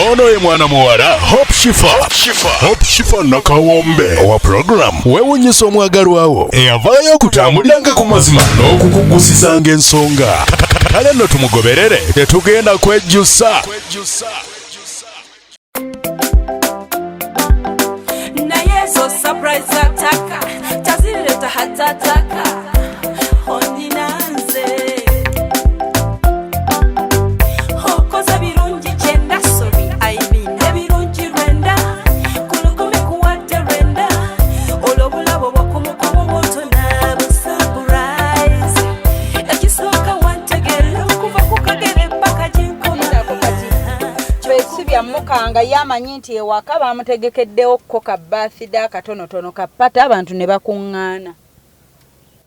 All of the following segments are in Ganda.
ono ye mwana muwala Hope Shifa nakawombe owa program wewunyisa omwagalwawo eyavaayo okutambuliranga ku mazima n'okukugusisanga ensonga. Kale nno tumugoberere tetugenda kwejjusa. Naye zo surprise ataka tazileta hatataka ondinanze hokoza birungi kyenda sobi aibine birungi rwenda kulukumi kuwate rwenda olobulabo bwakumukomo bwotona busurprise ekisooka wantegere okuva ku kagere paka jinkoma mukanga yamanyi nti ewaka bamutegekeddewo ko ka birthday katonotono kapata abantu ne bakuŋŋaana.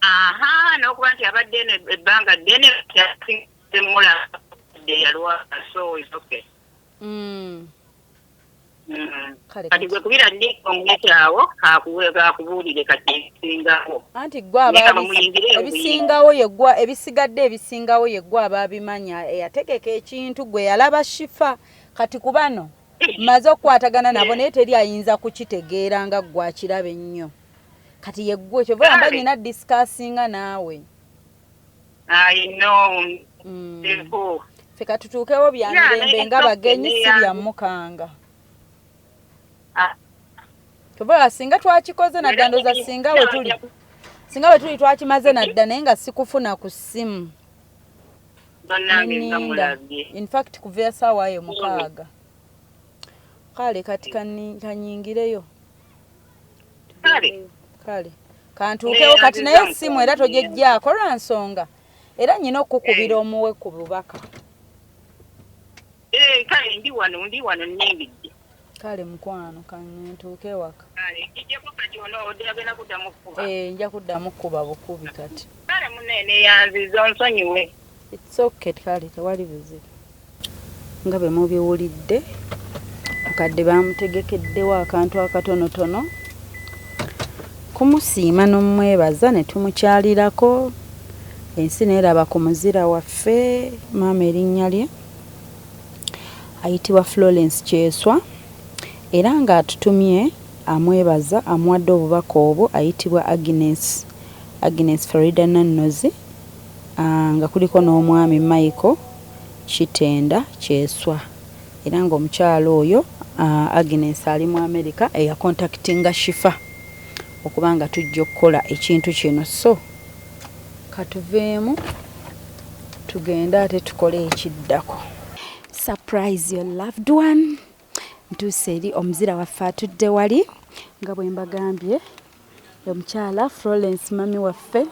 Aha, n'okuba nti abadde ebbanga ddene yasimula yalwa so is okay. Kati gwe kubira ndi omukyawo akubuulire kati ebisingawo. Anti gwe ebisigadde ebisingawo ye gwe ababimanya eyategeka ekintu gwe yalaba shifa. Kati kubano maze okwatagana nabo naye teri ayinza kukitegeera nga gwe akiraba ennyo. Kati ye gwe kyova yamba nyina discussinga naawe. I know. Feka tutuukewo bya mirembe nga bagenyi si bya mukanga. Kyova singa twakikoze nadda ndoza singa we tuli twakimaze nadda naye nga sikufuna ku ssimu. In fact kuvya sawa ye mukaga. Kale kati kanyingireyo. Kale. Kantuukewo kati naye simu era tojejjaako lwa nsonga. Era nyina okukubira omuwe ku bubaka. Kale ndi wano nyingidde. Kale mukwano kantuuke waka. Kale kijjako kati ono odagenda kuddamu kuba. Nja kuddamu kuba bukubi kati. Kale munene yanziza nsonyiwe. It's okay kale tewali buzibu. Nga bwe mubiwulidde akadde bamutegekeddewo akantu akatonotono kumusiima n'omwebaza ne tumukyalirako ensi neeraba ku muzira waffe maama erinnya lye ayitibwa Florence Kyeeswa era ng'atutumye amwebaza amuwadde obubaka obwo ayitibwa Agnes Faridha Nanozi nga kuliko n'omwami Michael Kitenda Kyeeswa era ng'omukyalo oyo Agnes ali mu America eyakontaktinga Shifa okubanga tujja okukola ekintu kino so katuveemu tugenda ate tukole ekiddako. Surprise your loved one. Ntuuse eri omuzira waffe atudde wali nga bwe mbagambye omukyala Florence mami waffe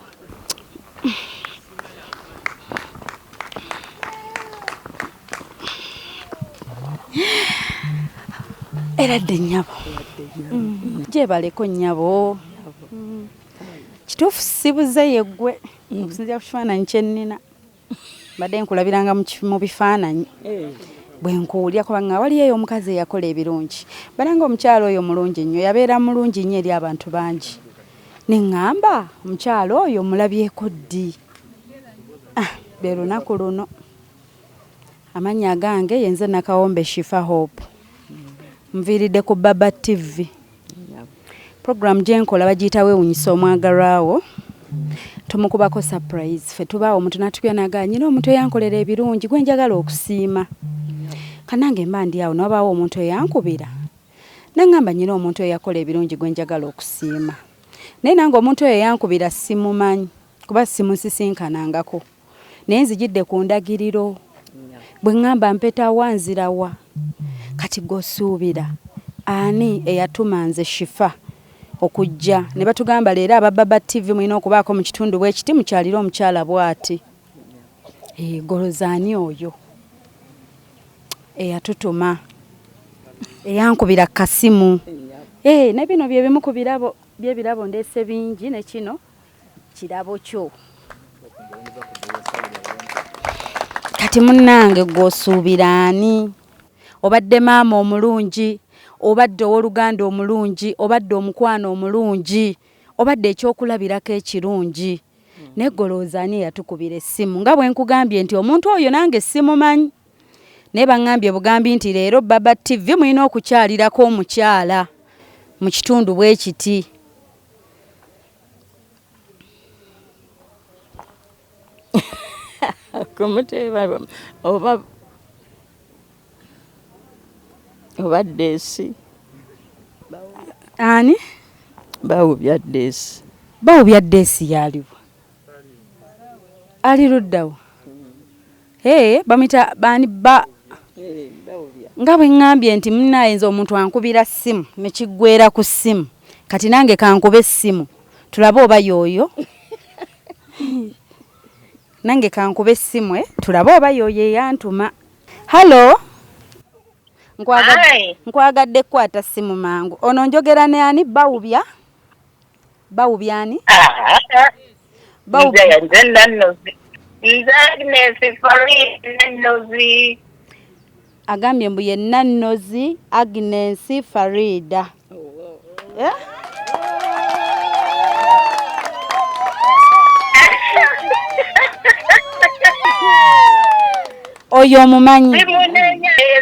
eradde nnyabo gyebaleko nnyabo kituufu sibuze yeggwe okusinzira ku kifaananyi kyennina badde nkulabiranga mu bifaananyi bwe nkuwulya kubanga wali eyo omukazi eyakola ebirungi balanga omukyalo oyo mulungi nnyo yabeera mulungi nnyo eri abantu bangi ne ŋŋamba omukyalo oyo mulabyeko ddi lwe lunaku luno amannya agange yenze nakawombe Shifa Hope nviiridde ku Baba TV program gyenkola bagiyita weewunyisa omwagalwawo tumukubako surprise ffe tubaawo omuntu natupya nagaa nyina omuntu eyankolera ebirungi gwe njagala okusiima kanange mba ndi awo nobaawo omuntu eyankubira naŋŋamba nyina omuntu eyakola ebirungi gwe njagala okusiima naye nange omuntu oyo eyankubira simumanyi kuba simusisinkanangako naye nzijidde ku ndagiriro bwe ŋŋamba mpetawa nzirawa kati gosuubira ani eyatuma nze Shifa okujja ne batugamba leero aba Baba TV mulina okubaako mu kitundu bw'ekiti mukyalira omukyala bw'ati golozaani oyo eyatutuma eyankubira kasimu ne bino bye bimu ku birabo by'ebirabo ndeese bingi ne kino kirabo kyo kati munnange gwosuubira ani obadde maama omulungi obadde owooluganda omulungi obadde omukwano omulungi obadde ekyokulabirako ekirungi naye golooza ani eyatukubira essimu nga bwe nkugambye nti omuntu oyo nange simumanyi naye baŋŋambye bugambi nti leero Baba TV mulina okukyalirako omukyala mu kitundu bwe kiti. Kumuteeba oba Desi. Ani? Bawubya Desi. Bawubya Desi yaliwo. Ali luddawo. Bamita bani ba nga bwe ŋŋambye nti munnayinza omuntu ankubira ssimu ne kiggwera ku ssimu. Kati nange kankube essimu tulabe oba yooyo. Nange kankube essimu tulabe oba yooyo eyantuma. Halo. Nkwagadde kwata ssimu mangu. Ono njogera ne ani? Bawubya? Bawubya ani? Bawubya Nanozi. Agnes Faridha Nanozi. Agambye mbu ye Nanozi Agnes Faridha. Oyo omumanyi.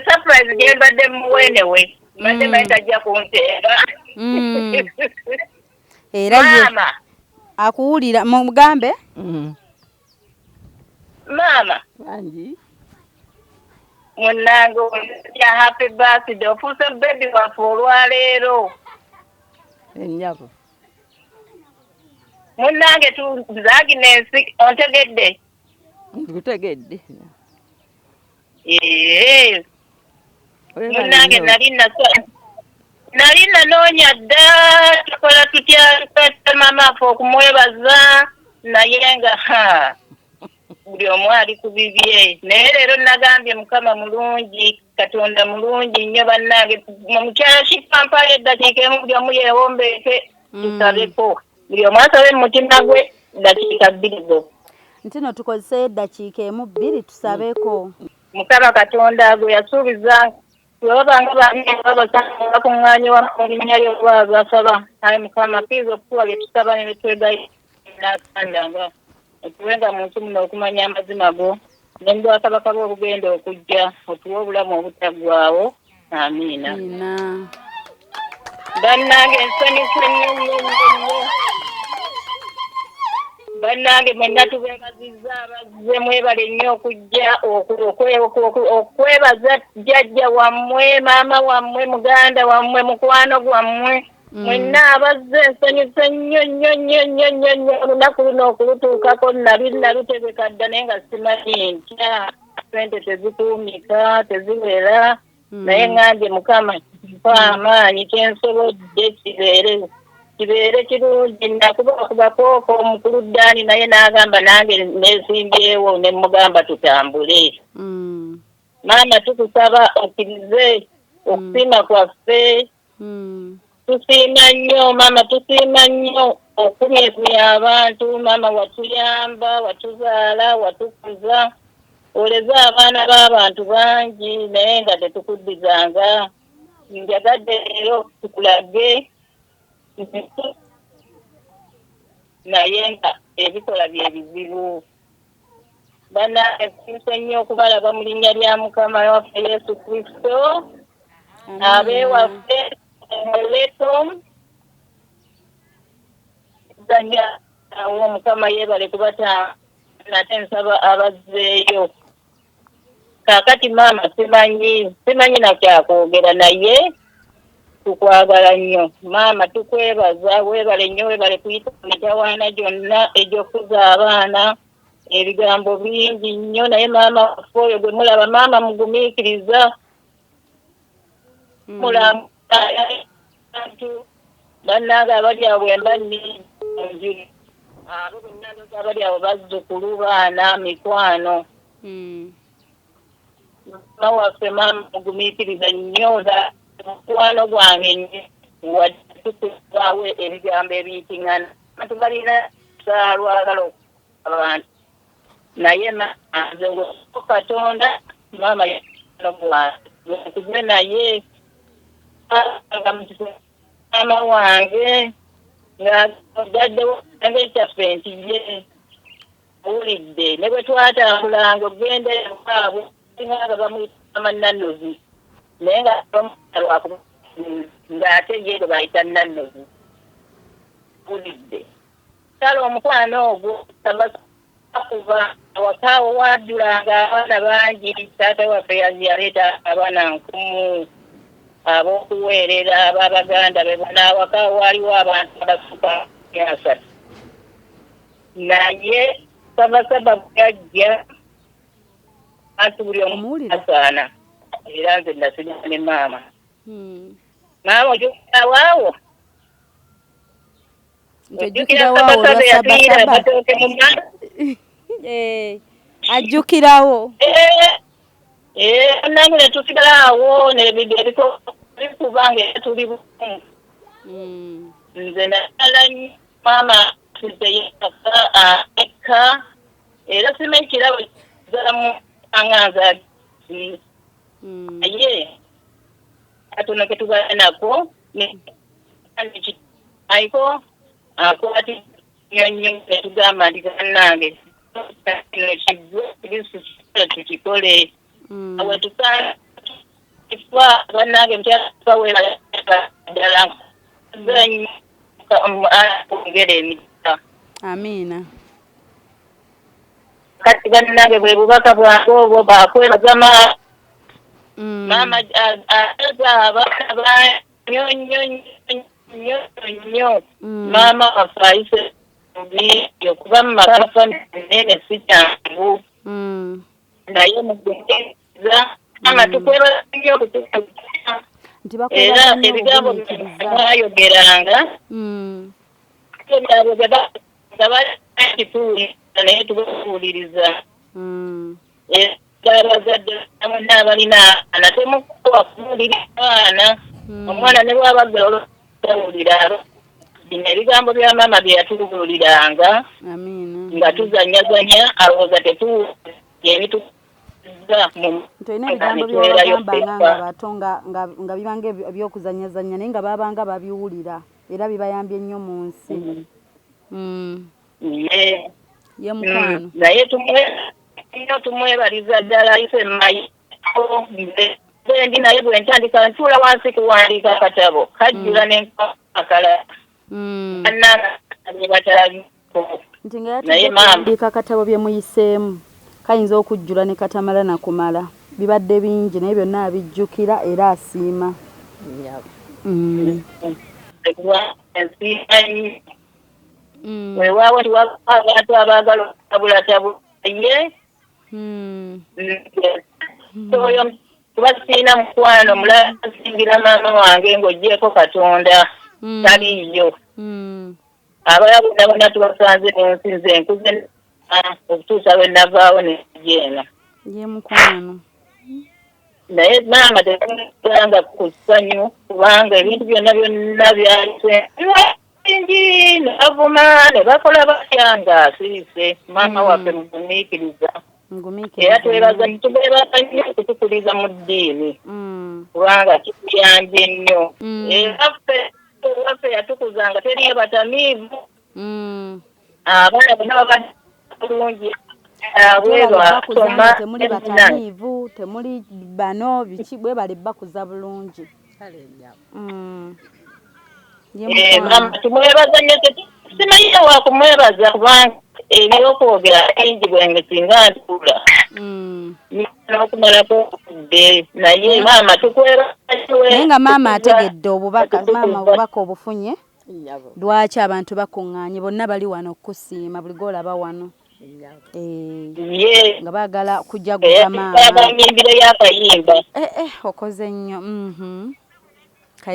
Surprise gye mbadde muwenewe. Mbadde mayita kunteeba. Era ye akuwulira mugambe. Mama. Banji. Munango ya happy birthday. Ofuuse baby waffe olwaleero. Ennyabo. Munange Agnes ontegedde. Nkutegedde. Munange nali nanoonya dda tukola tutya mama affe okumwebaza naye nga buli omu ali ku bibye. Naye leero nagambye Mukama mulungi, Katonda mulungi nnyo bannange. Mukyala Kipampala eddakiika emu buli omu yeewombeeke tusabeko. Buli omu asabe mu mutima gwe dakiika 2 zo. Ntino tukozese eddakiika emu 2 tusabeko. Mukama Katonda gwe yasuubiza Yobanga bakuŋŋaanye wamu mu linnya ly'olwazi asaba. Ayi Mukama piiza okutuwa bye tusaba ne betwegayo n'asandanga. Otuwenga mu nsi muno okumanya amazima go. Ne mu bwakabaka bwe obugenda okujja otuwe obulamu obutaggwaawo. Amiina. Bannange nsanyufu nnyo. Bannange mwenna tubeebazizza abazze mwebale nnyo okujja okwebaza jjajja wammwe, maama wammwe, muganda wammwe, mukwano gwammwe. Mwenna abazze nsanyufu nnyo olunaku luno okulutuukako nalutegeka dda naye nga simanyi ntya. Sente tezikuumika, teziwera. Naye ŋŋambye Mukama mpa amaanyi kyensobodde kibeere kirungi. Nakubako omukulu Ddaani naye n'agamba nange neesimbyewo ne mugamba tutambule. Maama tukusaba okkirize okusiima kwaffe. Tusiima nnyo maama, tusiima nnyo okumyekuya abantu. Maama watuyamba, watuzaala, watukuza. Oleze abaana b'abantu bangi naye nga tetukuddizanga. Njagadde leero tukulage naye nga ebikola bye bizibu. Bannange tuuse nnyo okubalaba mu linnya lya Mukama waffe Yesu Kristo. Abeewaffe leto zanya awo Mukama yeebale kubata nate nsaba abazzeeyo. Kaakati maama simanyi nakyakwogera naye tukwagala nnyo. Maama tukwebaza, weebale nnyo, weebale kuyita mu mitawaana gyonna egy'okuza abaana. Ebigambo bingi nnyo naye maama waffe oyo gwe mulaba maama mugumiikiriza. Mulamba bannange abali awo bwemba nningi mu njiri. Abo bonna abali awo bazzukulu, baana, mikwano. Maama waffe maama mugumiikiriza nnyo mukwano gwange nnyo wadde tukuzaawo ebigambo ebiyitiŋŋana. Abantu balina saalwagala abantu naye nze Katonda maama gwange naye maama wange ng'addewo nange kyaffe nti ye owulidde ne bwe twatambulanga ogende waabwe nga bamuyita maama Nanozi naye nga ng'ate ye gwe bayita Nanozi bulidde kale omukwano ogwo kuva awakaawo waddulanga abaana bangi taata waffe yaleeta abaana 10 ab'okuweerera ab'abaganda be bona awakaawo waliwo abantu abasuka 3 naye sabasaba bwajja anti buli omu asaana era nze nasigala ne maama maama ojukirawo Njukirawo lwasabasaba ajjukirawo nange ne tusigala awo nebigero bikubange tuli bumu nze nalala maama tuzeyeka eka era simanyi kirabo zalamu anganza naye katono ke tubala nako ayiko akwati nyonyo etugamba nti kannange tukikole awe tukaa ifa bannange mutyaawera ddala ngere emita amiina kati bannange bwe bubaka bwange obwo bakwebaza maama aza abaana ba nnyo maama waffe ayise mubintu okuba mu maka nene si kyangu naye mugeeza maama tukwebaza nnyo okutukuza era ebigambo mwayogeranga ebyabo byabakituuliriza naye tubakuuliriza abazadde bonna abalina abaana temukuwa kubuulira abaana omwana ne bw'abagala olwawulira bino ebigambo bya maama bye yatubuuliranga nga tuzanyazanya alowooza tetuwulira ebituza tulina ebigambo byobagambanga nga bato nga bibanga ebyokuzanyazanya naye nga babanga babiwulira era bibayambye ennyo mu nsi ye mukwano naye tumwebaliza ddala ise mayi ndi naye bwe ntandika ntuula wansi kuwandiika akatabo kajjula n'enkakala nti nga yatuwandiika akatabo bye muyiseemu kayinza okujjula ne katamala nakumala bibadde bingi naye byonna abijjukira era asiima weewaawo tiwaba abantu abaagala okutabulatabula ye oyo kuba siina mukwano mulala asingira maama wange ng'oggyeko katonda taliiyo abala bonna bonna tubasanze mu nsi nze nkuze okutuusa lwe navaawo nejeena ye mukwano naye maama tekulanga ku ssanyu kubanga ebintu byonna byonna byalise bingi ne bavuma ne bakola batya nga asirise maama waffe mugumiikiriza era twebaza tubeebaza nnyo okutukuliza mu ddiini kubanga kituyambye nnyo era waffe yatukuzanga teriyo batamiivu abaana bonna babadde bulungi bakuzanga temuli batamiivu temuli bano biki bwe bali bakuza bulungi maama tumwebaza nnyo simanyi wa kumwebaza kubanga ebyokwogera bingi bwenge singa ntuula n'okumalako okudde naye maama tukwebaza naye nga maama ategedde obubaka maama obubaka obufunye lwaki abantu bakuŋŋaanye bonna bali wano okukusiima buli goolaba wano nga baagala kujaguza maamabanyimbiro y'akayimba okoze nnyo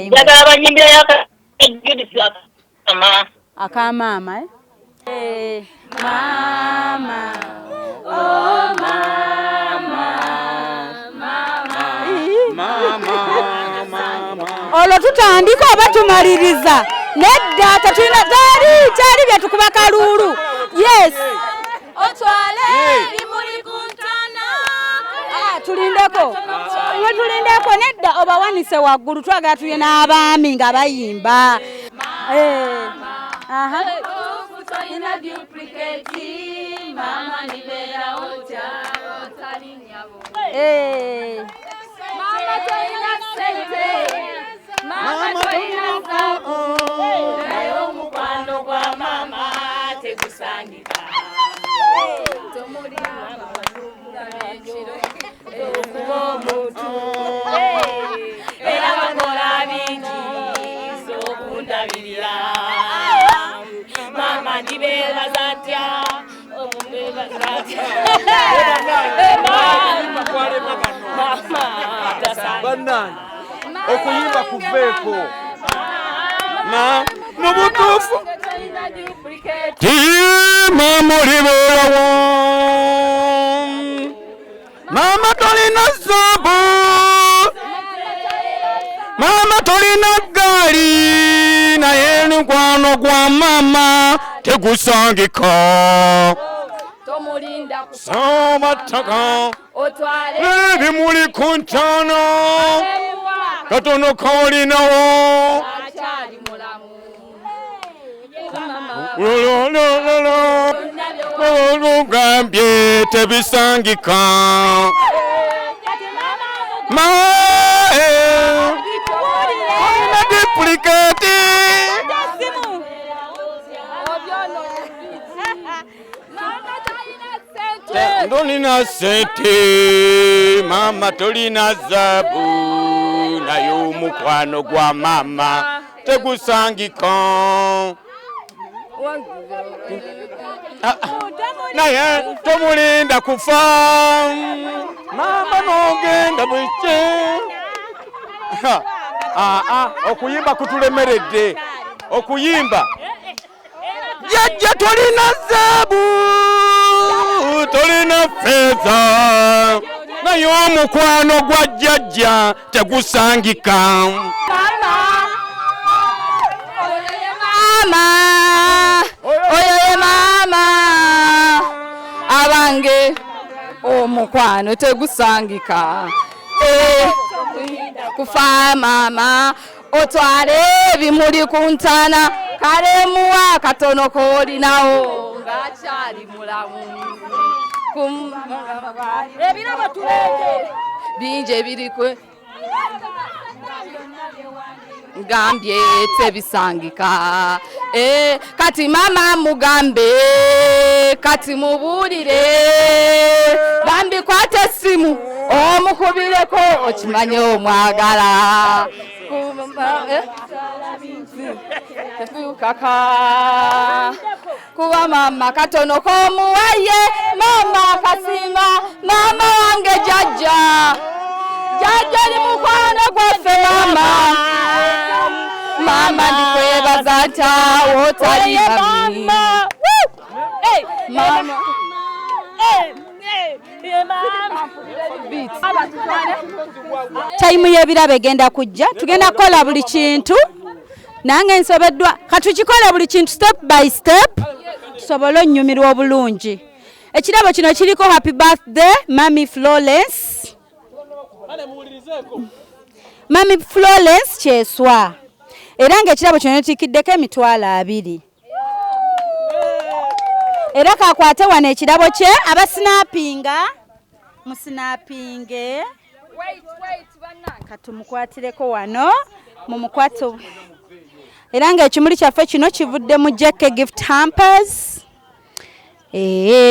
njagala banyimbiro y'akayimba akamaama maama oh maama olwo tutandika oba tumaliriza nedda tetulina kyali byetukuba kaluulu yes otwale bimuli kuntana tulindeko nedda obawanise waggulu twagala tuye n'abaami nga bayimba Ina duplicate mama nibera ocha otali nyabo Bannange okuyimba kuveeko na mu butuufu timamulibulawo mama tolina zaabu mama tolina gaali naye mukwano gwa mama tegusangika samataka ebimuli ku ntaana katono koolinawo olugambye tebisangika duplicate tolina sente mama tolina zaabu naye omukwano gwa mama tegusangika naye tomulinda kufa mama nogenda bwekye okuyimba kutulemeredde okuyimba jjajja tolina zaabu tolina feeza naye omukwano gwa jjajja tegusangika oyo ye maama abange omukwano tegusangika kufa maama otwale ebimuli ku ntaana kale muwa katono koolinawo ng'akyali mulamu ebirabo tuleete bingi ebirikwe ngambye tebisangika kati mama mugambe kati mubuulire bambi kwate essimu omukubireko okimanye omwagala kaka kuba mama katono komuwaye mama kasimba mama wange jjajja li mukwano gwaffe mama mama ndikwebaza nta wotali mami mama Time y'ebirabo egenda kujja tugenda kukola buli kintu nange nsobeddwa katukikola buli kintu step by step tusobole onnyumirwa obulungi. Ekirabo kino kiriko happy birthday Mami Florence. Mami Florence Kyeeswa. Era ng'ekirabo kino tikiddeko emitwalo 2. Era kakwate wano ekirabo kye abasinapinga musinapinge katumukwatireko wano mumukwato. Era ng'ekimuli kyaffe kino kivudde mu JK gift hampers.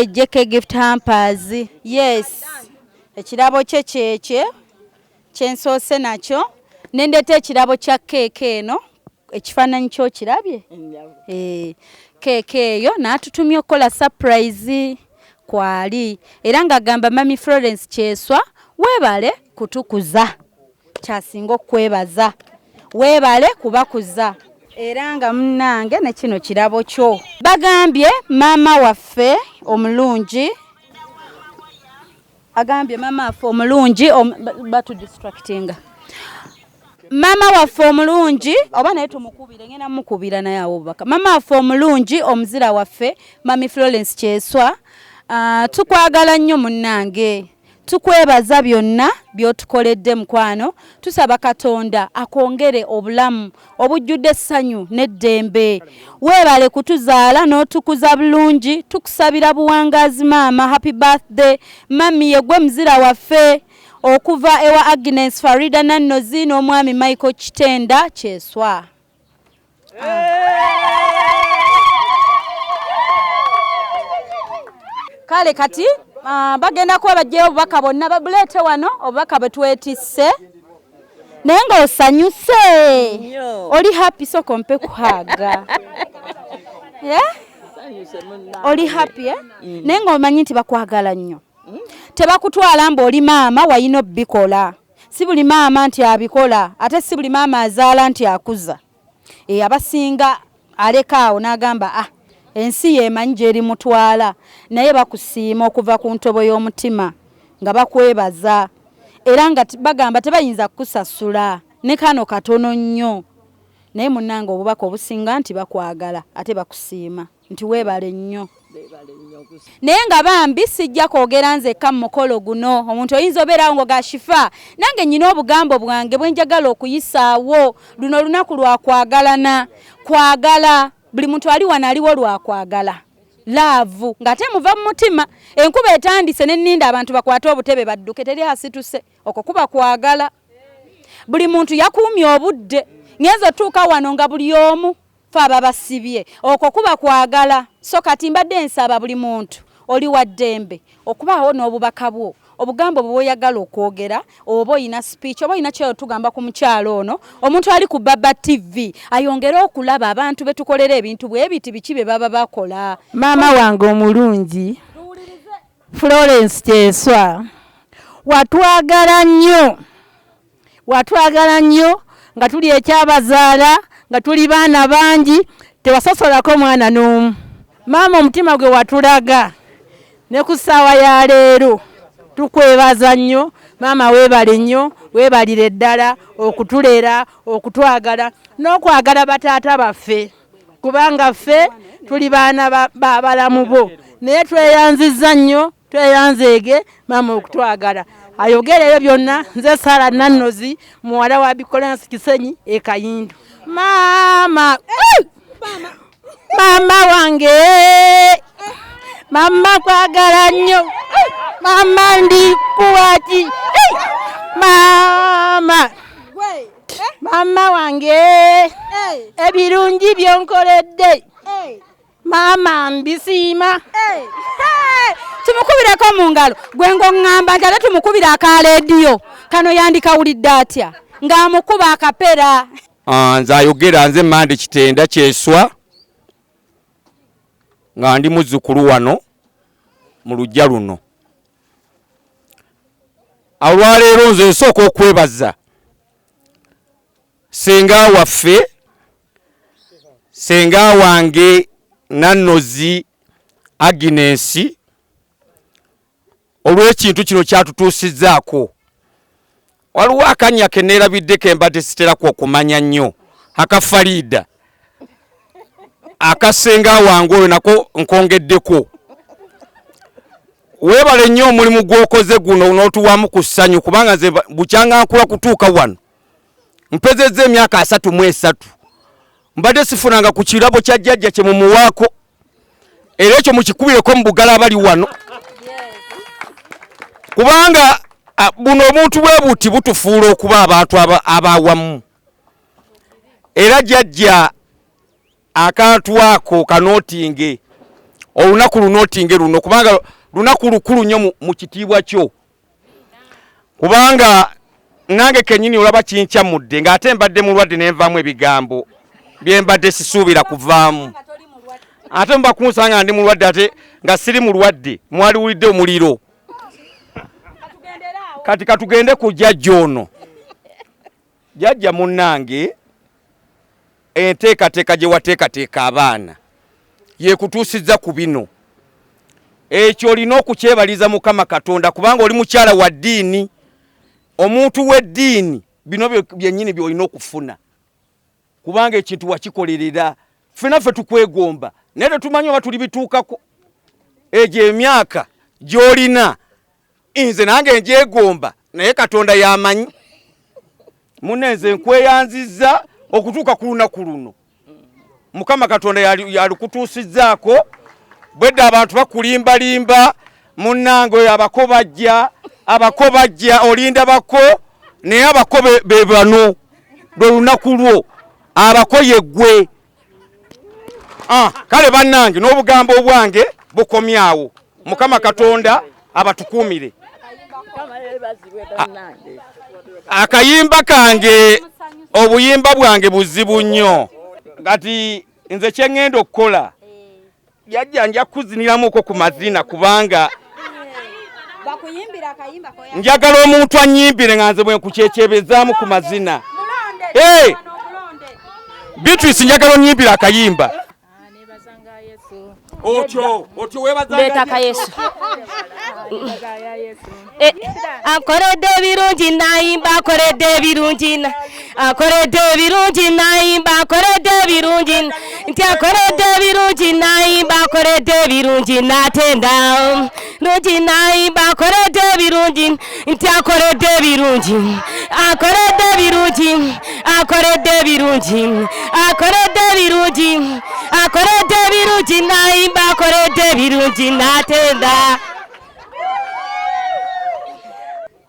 JK gift hampers. Yes. Ekirabo kye kyekye kyensoose nakyo nendeeta ekirabo kya keeke eno ekifaananyi kyo kirabye keeke eyo n'atutumye okukola surprise kwali era ng'agamba Mami Florence Kyeeswa weebale kutukuza kyasinga okwebaza weebale kubakuza era nga munnange ne kino kirabo kyo bagambye maama waffe omulungi agambye mama waffe omulungi batu distractinga mama waffe omulungi oba naye tumukubire ngenda mukubira naye awo baka mama waffe omulungi omuzira waffe Mami Florence Kyeeswa tukwagala nnyo munnange tukwebaza byonna by'otukoledde mukwano tusaba Katonda akongere obulamu obujjudde essanyu n'eddembe weebale kutuzaala n'otukuza bulungi tukusabira buwangaazi maama happy birthday mami yegwe muzira waffe okuva ewa Agnes Faridha Nanozi n'omwami Michael Kitenda Kyeeswa. Kale kati bagenda kuba bajjayo obubaka bonna babuleete wano obubaka bwe twetisse naye nga osanyuse oli happy so kompe kuhaga oli happy naye ng'omanyi nti bakwagala nnyo tebakutwala ng'oli maama wayina obbikola si buli maama nti abikola ate si buli maama azaala nti akuza abasinga aleka awo n'agamba ensi yeemanyi gy'eri mutwala naye bakusiima okuva ku ntobo y'omutima nga bakwebaza era nga bagamba tebayinza kukusasula ne kano katono nnyo naye munnange obubaka obusinga nti bakwagala ate bakusiima nti weebale nnyo naye nga bambi sijja kwogera nzekka mu mukolo guno omuntu oyinza obeerawo ngo gashifa nange nnyina obugambo bwange bwe njagala okuyisaawo luno lunaku lwakwagalana kwagala buli muntu ali wano aliwo lwakwagala laavu ng'ate muva mu mutima enkuba etandise n'enninda abantu bakwate obutebe badduke teri asituse okwo kuba kwagala buli muntu yakuumye obudde ngenza otuuka wano nga buli omu fe aba basibye okwo kuba kwagala so kati mbadde nsaba buli muntu oli wa ddembe okubaawo n'obubaka bwo obugambo bwe oyagala okwogera oba oyina speech oba oyina kyotugamba ku mukyalo ono omuntu ali ku Baba TV ayongere okulaba abantu betukolera ebintu bwe biti biki be baba bakola. Maama wange omulungi Florence Kyeeswa watwagala nnyo nga tuli ekyabazaala nga tuli baana bangi tewasosolako mwana n'omu. Maama omutima gwe watulaga ne ku ssaawa ya leero tukwebaza nnyo maama weebale nnyo weebalire ddala okutulera okutwagala n'okwagala bataata baffe kubanga ffe tuli baana balamu bo naye tweyanziza nnyo tweyanzeege maama okutwagala ayogereyo byonna nze Sara Nanozi muwala wa Bicolansi Kisenyi Kayindu. Maama wange mama kwagala nnyo mama ndi kuwaki mama wange ebirungi byonkoledde mama mbisiima tumukubireko mu ngalo gwe ng'oŋŋamba nti ate tumukubira aka leediyo kano yandikawulidde atya ng'amukuba akapera. Nze ayogera nze Mande Kitenda Kyeeswa nga ndi muzzukulu wano mu lujja luno. Olwaleero nze nsooka okwebaza senga waffe senga wange Nanozi Agnes olw'ekintu kino kyatutuusizzaako. Waliwo akanya ke neerabiddeko embadde siterako okumanya nnyo aka Faridha akasenga wange oyo nako nkongeddeko. Weebale nnyo omulimu gw'okoze guno n'otuwamu ku ssanyu kubanga nze bukyanga nkula kutuuka wano mpezezza emyaka 33 mbadde sifunanga ku kirabo kya jjajja kye mumuwaako era ekyo mukikubireko mu bugala abali wano kubanga buno omuntu bwe buti butufuula okuba abantu abawamu era jjajja akantu ako kanootinge olunaku lunootinge luno kubanga lunaku lukulu nnyo mu kitiibwa kyo kubanga nange kennyini olaba kinkyamudde ng'ate mbadde mulwadde nenvaamu ebigambo bye mbadde sisuubira kuvaamu ate muba kunsanga ndi mulwadde ate nga siri mulwadde mwaliwulidde omuliro. Kati katugende ku jjajja ono. Jjajja munnange enteekateeka gye wateekateeka abaana yeekutuusizza ku bino. Ekyo olina okukyebaliza Mukama Katonda kubanga oli mukyala wa ddiini. Omuntu w'eddiini bino byennyini by'olina okufuna kubanga ekintu wakikolerera. Ffenna ffe tukwegomba naye tetumanyi oba tuli bituukako. Egyo emyaka gy'olina nze nange ngyegomba naye Katonda yamanyi. Munne nze nkweyanzizza okutuuka ku lunaku luno. Mukama Katonda yalikutuusizzaako bwedda abantu bakulimbalimba munnange oyo abako bajja olinda bako naye abako be bano lwe lunaku lwo abako yeggwe. Kale bannange n'obugambo bwange bukomyawo. Mukama Katonda abatukuumire. Akayimba kange obuyimba bwange buzibu nnyo. Kati nze kye ŋŋenda okukola Jajja nja kuziniramuko ku mazina kubanga bakuyimbira akayimba ko ya njagala omuntu annyimbire nga nze bwe nkukyekyebeezaamu ku mazina. Beatrice njagala onnyimbire akayimba. Otyo weebazanga Yesu. Akoredde ebirungi nayimba, akoredde ebirungi, akoredde ebirungi nayimba, akoredde ebirungi, nti akoredde ebirungi nayimba, akoredde ebirungi natenda, lungi nayimba, akoredde ebirungi, nti akoredde ebirungi, akoredde ebirungi, akoredde ebirungi, akoredde ebirungi, akoredde ebirungi nayimba, akoredde ebirungi natenda.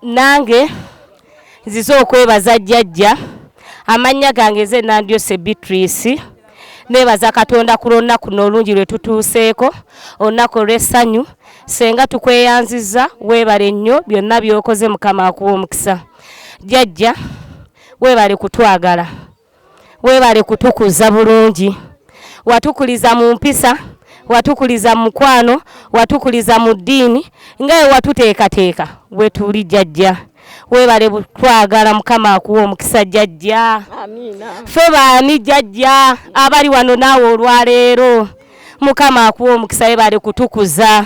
Nange nzize okwebaza jjajja amannya gange ze Nandyose Beatrice nebaza Katonda ku lunaku olungi lwe tutuuseeko olunaku olw'essanyu senga tukweyanziza weebale nnyo byonna by'okoze Mukama akuwa omukisa. Jjajja weebale kutwagala, weebale kutukuza bulungi, watukuliza mu mpisa, watukuliza mu mukwano, watukuliza mu ddiini nga watuteekateeka we tuli jjajja. Weebale twagala Mukama akuwa omukisa jjajja. Amiina. Ffe baani jjajja abali wano naawe olwaleero Mukama akuwa omukisa weebale kutukuza.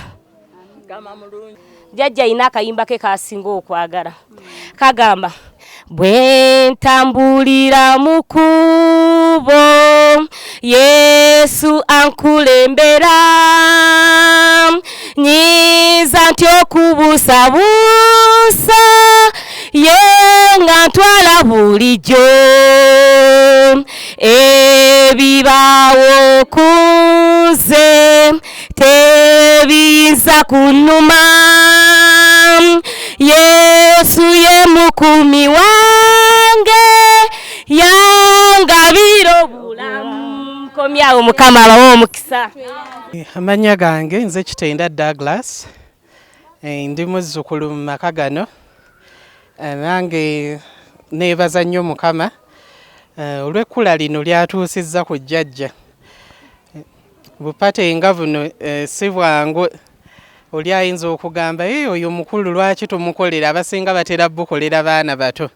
Jjajja alina akayimba ke kasinga okwagala kagamba bwe ntambulira mu kkubo Yesu ankulembera nyiza ntyo okubuusabuusa ye nga ntwala bulijjo ebibaawo kunze tebiyinza kunnuma Yesu ye mukumi wange yangabira obulamu. Komyawo Mukama abawe omukisa. Amannya gange nze Kitenda Douglas, ndi muzzukulu mu maka gano, nange neebaza nnyo Mukama olw'ekkula lino lyatuusizza ku jjajja. Bupate nga buno si bwangu oli ayinza okugamba oyo mukulu lwaki tumukolera, abasinga batera bukolera baana bato,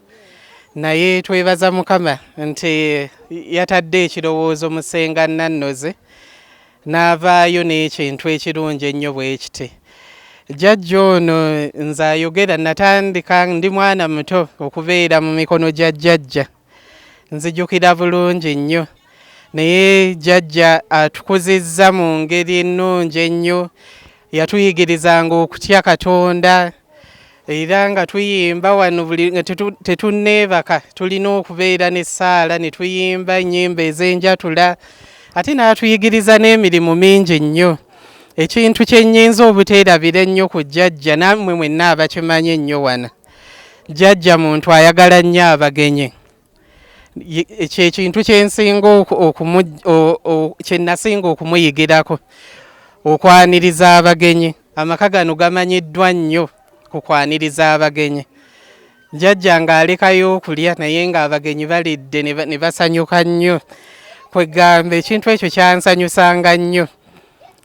naye twebaza Mukama nti yatadde ekirowoozo mu ssenga Nanozi n'avaayo n'ekintu ekirungi ennyo bwe kiti. Jjajja ono nze ayogera natandika ndi mwana muto okubeera mu mikono gya jjajja, nzijukira bulungi nnyo, naye jjajja atukuzizza mu ngeri ennungi ennyo. Yatuyigirizanga okutya Katonda era nga tuyimba wano buli tetunneebaka tulina okubeera n'essaala ne tuyimba ennyimba ez'enjatula, ate n'atuyigiriza n'emirimu mingi nnyo. Ekintu kye nnyinza obuteerabira ennyo ku jjajja, nammwe mwenna abakimanyi ennyo wano, jjajja muntu ayagala nnyo abagenyi. Ekyo ekintu kye nasinga okumuyigirako, okwaniriza abagenyi. Amaka gano gamanyiddwa nnyo ku kwaniriza abagenyi. Jjajja ng'alekayo okulya naye ng'abagenyi balidde ne basanyuka nnyo. Kwegamba ekintu ekyo kyansanyusanga nnyo,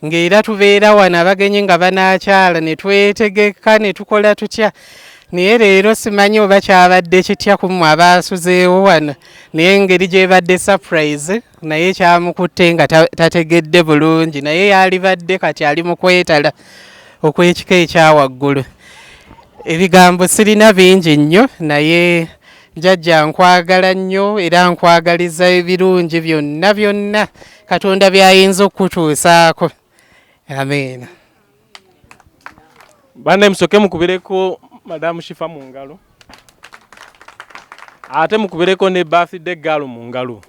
ng'era tubeera wano abagenyi nga banaakyala ne twetegeka ne tukola tutya. Naye leero simanyi oba kyabadde kitya ku mmwe abaasuzeewo wano, naye engeri gy'ebadde surprise, naye kyamukutte nga tategedde bulungi, naye yalibadde kati ali mu kwetala okw'ekika ekyawaggulu. Ebigambo sirina bingi nnyo, naye jjajja nkwagala nnyo era nkwagaliza ebirungi byonna byonna Katonda by'ayinza okutuusaako. Amen. Bane musoke mukubireko Madamu Shifa mu ngalo, ate mukubireko ne birthday girl mu ngalo.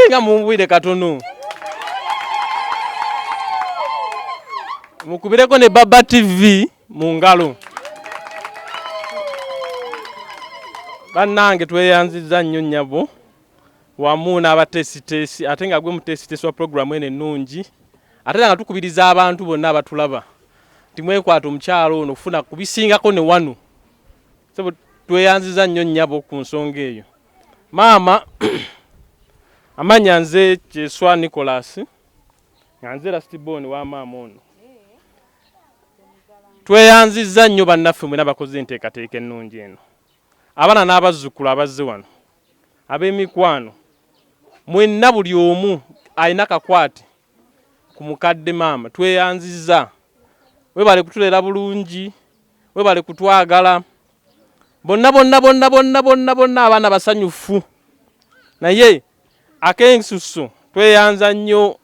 Nga mumbuire katono. Mukubireko ne Baba TV mu ngalo. Bannange tweyanziza nnyo nnyabo wamu n'abatesitesi, ate nga gwe mutesitesi wa programu eno ennungi, ate nga tukubiriza abantu bonna abatulaba timwekwata omukyalo ono kufuna kubisingako ne wano. So tweyanziza nnyo nnyabo ku nsonga eyo. Maama amanya nze Kyeeswa Nicholas, nze Rastiboni wa maama ono tweyanzizza nnyo bannaffe mwena bakoze enteekateeka ennungi eno abaana n'abazzukulu abazze wano ab'emikwano mwenna buli omu alina kakwate ku mukadde maama tweyanzizza webale kutulera bulungi webale kutwagala bonna abaana basanyufu naye ak'ensusu tweyanza nnyo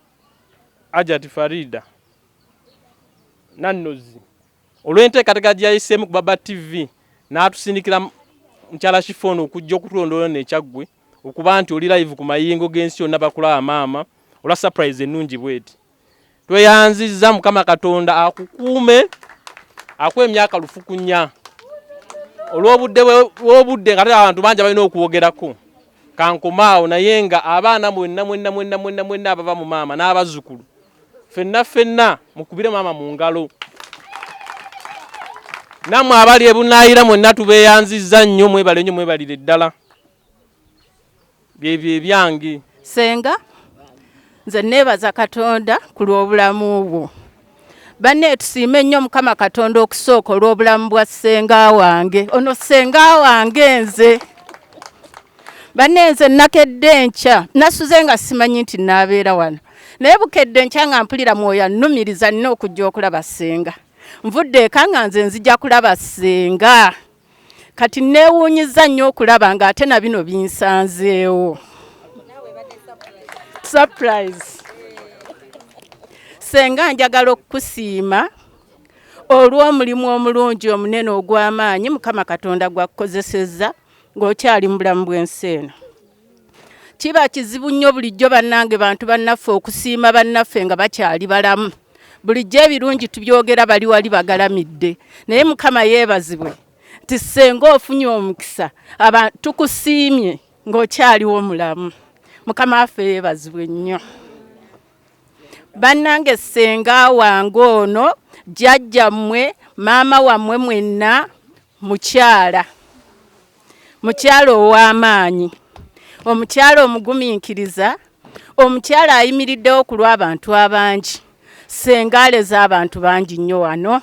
Agnes Faridha Nanozi olw'enteekateeka gyayiseemu ku Baba TV n'atusindikira mukyala Shifono okujja okutulondoola n'ekyaggwe okuba nti oli live ku mayingo g'ensi yonna bakulaba maama olwa surprise ennungi bweti tweyanzizza Mukama Katonda akukuume akuwa emyaka 400 olw'obudde nga abantu bangi balina okwogerako kankomaawo naye nga abaana mwenna abava mu maama n'abazzukulu ffenna mukubire maama mu ngalo nammwe abali ebunaayira mwenna tubeeyanzizza nnyo mwebale nnyo mwebalire ddala byebyo ebyange senga nze neebaza Katonda ku lw'obulamu bwo banne tusiime nnyo Mukama Katonda okusooka olw'obulamu bwa senga wange ono senga wange nze banne nze nakedde nkya nasuze nga simanyi nti naabeera wano naye bukedde nkya nga mpulira mwoyo annumiriza nnina okujja okulaba senga nvudde eka nga nze nzija kulaba senga kati neewuunyiza nnyo okulaba nga ate na bino binsanzeewo surprise senga njagala okukusiima olw'omulimu omulungi omunene ogw'amaanyi Mukama Katonda gwakukozesezza ng'okyali mu bulamu bw'ensi eno kiba kizibu nnyo bulijjo bannange bantu bannaffe okusiima bannaffe nga bakyali balamu bulijjo ebirungi tubyogera bali wali bagalamidde naye Mukama yeebazibwe nti senga ofunye omukisa abantu tukusiimye ng'okyaliwo mulamu Mukama waffe yeebazibwe nnyo bannange senga wange ono jjajjammwe maama wammwe mwenna mukyala ow'amaanyi omukyala omugumiikiriza omukyala ayimiriddewo ku lw'abantu abangi senga aleza abantu bangi nnyo wano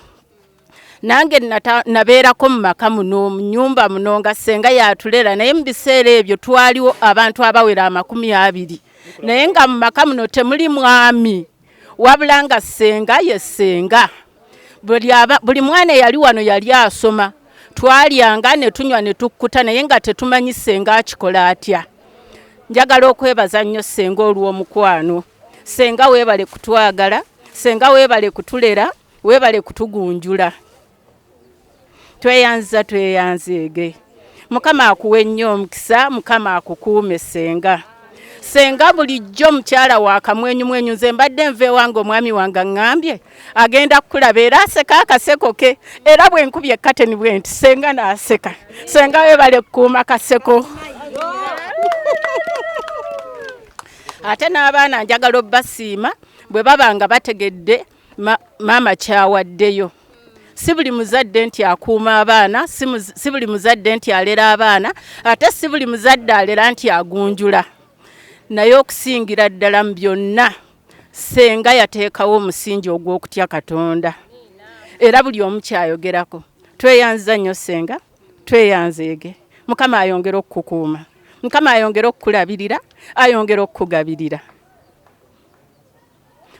nange nabeerako mu maka muno mu nnyumba muno nga senga yatulera naye mu biseera ebyo twaliwo abantu abawera 20 naye nga mu maka muno temuli mwami wabula nga senga ye senga buli mwana eyali wano yali asoma twalyanga ne tunywa ne tukkuta naye nga tetumanyi senga akikola atya njagala okwebaza nnyo senga olw'omukwano senga weebale kutwagala senga weebale kutulera weebale kutugunjula tweyanzeege Mukama akuwe nnyo omukisa Mukama akukuume senga bulijjo mukyala wa kamwenyumwenyu nze mbadde nve wange omwami wange ngambye agenda kukulaba era aseka akaseko ke era bwe nkubye ekkateni bwe nti senga n'aseka senga weebale kukuuma kaseko ate n'abaana njagala obbasiima bwe baba nga bategedde maama kyawaddeyo si buli muzadde nti akuuma abaana si buli muzadde nti alera abaana ate si buli muzadde alera nti agunjula naye okusingira ddala mu byonna senga yateekawo omusingi ogw'okutya Katonda era buli omu kyayogerako tweyanza nnyo senga tweyanzeege Mukama ayongera okukukuuma Mukama ayongera okukulabirira ayongera okukugabirira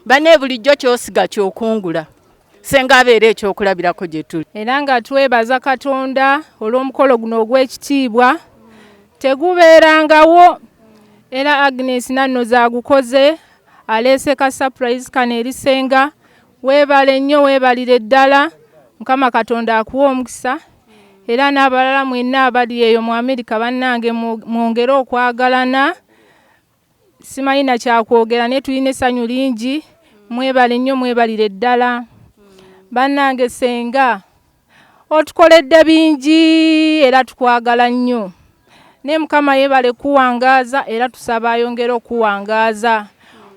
bane bulijjo kyosiga kyokungula senga abeera ekyokulabirako gye tuli era nga twebaza Katonda olw'omukolo guno ogw'ekitiibwa tegubeerangawo era Agnes Nanozi agukoze aleese ka surprise kano eri senga weebale nnyo weebalire ddala Mukama Katonda akuwa omukisa era n'abalala mwenna abali eyo mu Amerika bannange mwongere okwagalana simanyi na kyakwogera naye tulina essanyu lingi mwebale nnyo mwebalire ddala bannange senga otukoledde bingi era tukwagala nnyo ne Mukama yeebale kuwangaaza era tusaba ayongere okuwangaaza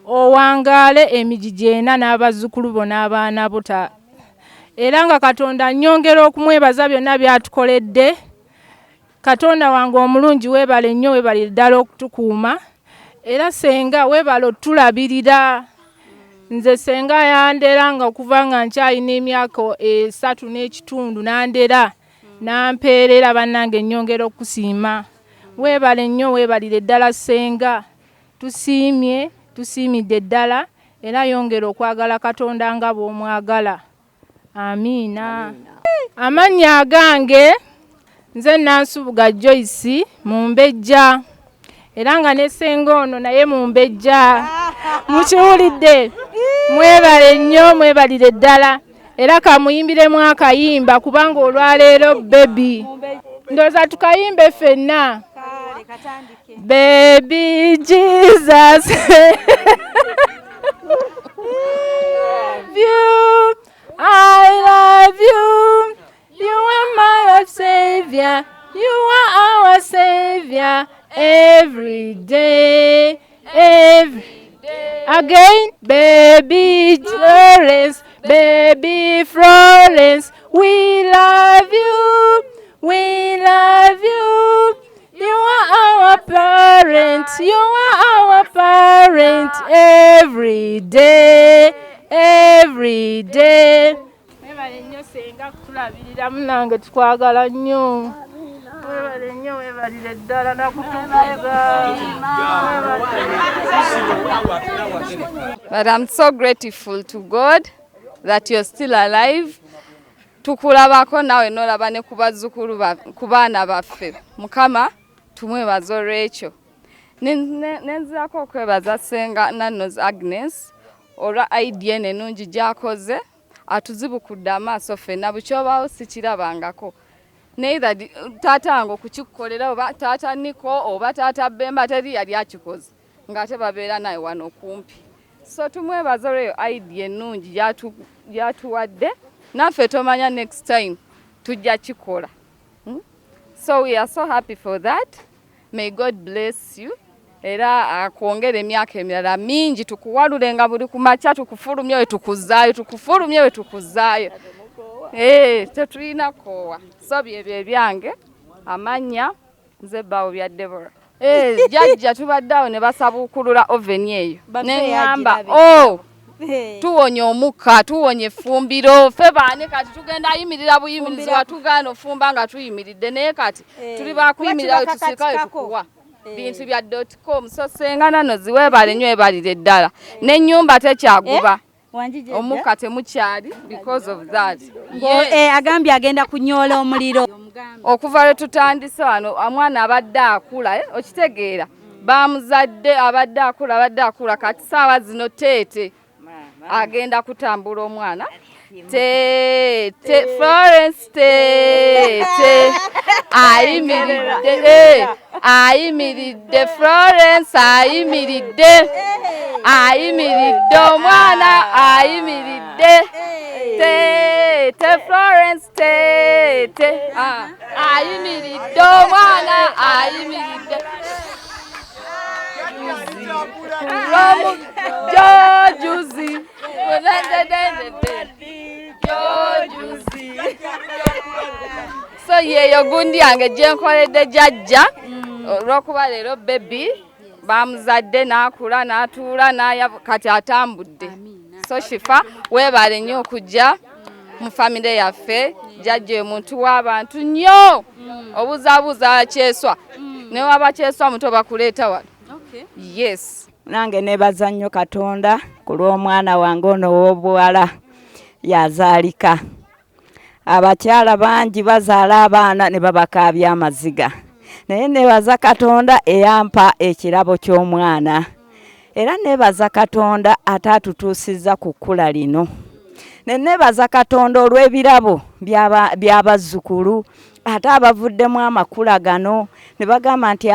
owangaale emigi gyena n'abazzukulu bo n'abaana bo era nga Katonda nnyongera okumwebaza byonna byatukoledde Katonda wange omulungi weebale nnyo weebale ddala okutukuuma era senga weebale otulabirira nze senga yandera nga okuva nga nkyalina emyaka 3 n'ekitundu nandera nampeerera bannange ennyongera okusiima. Weebale nnyo weebalire ddala senga. Tusiimidde ddala era yongera okwagala Katonda nga bw'omwagala. Amiina. Amannya agange nze Nansubuga Joyce Mumbejja era nga ne senga ono naye Mumbejja. Mukiwulidde? Mwebale nnyo mwebalire ddala era kamuyimbiremu akayimba kubanga olwaleero baby. Ndowooza tukayimbe ffenna. Baby Jesus you, I love you. You are my savior. You are our savior every day. Again, baby Florence, baby Florence, we love you. We love you. You are our parent. You are our parent every day. Every day. Mwebale nnyo senga kutulabirira munange tukwagala nnyo. Mwebale nnyo weebalire ddala nakutukuza. But I'm so grateful to God that you're still alive. Tukulabako nawe nolaba ne kubazzukulu ku baana baffe. Mukama tumwebaza olw'ekyo. Nenzako okwebaza senga Nanozi Agnes olwa idea ennungi gy'akoze atuzibukudde amaaso ffenna bukyobaawo sikirabangako. Neither taata wange okukikukolera oba taata Niko oba taata Bemba teri yali akikoze ng'ate babeera naye wano okumpi. So tumwebaza olw'eyo idea ennungi gy'atuwadde. Naffe tomanya next time tujja kikola. So we are so happy for that. May God bless you. Era akwongere emyaka emirala mingi tukuwalulenga buli kumakya tukufulumye we tukuzaayo. Tetulina koowa. So byebyo ebyange amannya nze bbawo bya Deborah. Jjajja tubaddeawo ne basabuukulula oveni eyo. Ne ŋŋamba tuwonye omukka tuwonye effumbiro ffe baani kati tugenda ayimirira buyimirizi watugaana ofumba nga tuyimiridde naye kati tuli bakuyimirira we tusirikayo tukuwa bintu bya .com. So senga Nanozi weebale nnyo weebalire ddala n'ennyumba tekyaguba omukka temukyali because of that. Agambye agenda kunyoola omuliro okuva lwe tutandise wano omwana abadde akula okitegeera bamuzadde abadde akula kati saawa zino teete agenda kutambula omwana Florence ayimiridde Florence ayimiridde omwana ayimiridde Florence ayimiridde omwana ayimiridde Jojuzi so yeyo gundi yange gyenkoledde jjajja olw'okuba leero baby bamuzadde n'akula n'atuula kati atambudde. So shifa weebale nnyo okujja mu famire yaffe. Jjajja omuntu w'abantu nnyo obuzaabuuza Kyeeswa ne waba Kyeeswa muto bakuleeta wano. Yes. Nange nebaza nnyo Katonda ku lw'omwana wange ono ow'obuwala yazaalika. Abakyala bangi bazaala abaana ne babakaabya amaziga. Naye nebaza Katonda eyampa ekirabo ky'omwana. Era nebaza Katonda ate atutuusizza ku kkula lino. Ne nebaza Katonda olw'ebirabo by'abazzukulu ate abavuddemu amakula gano ne bagamba nti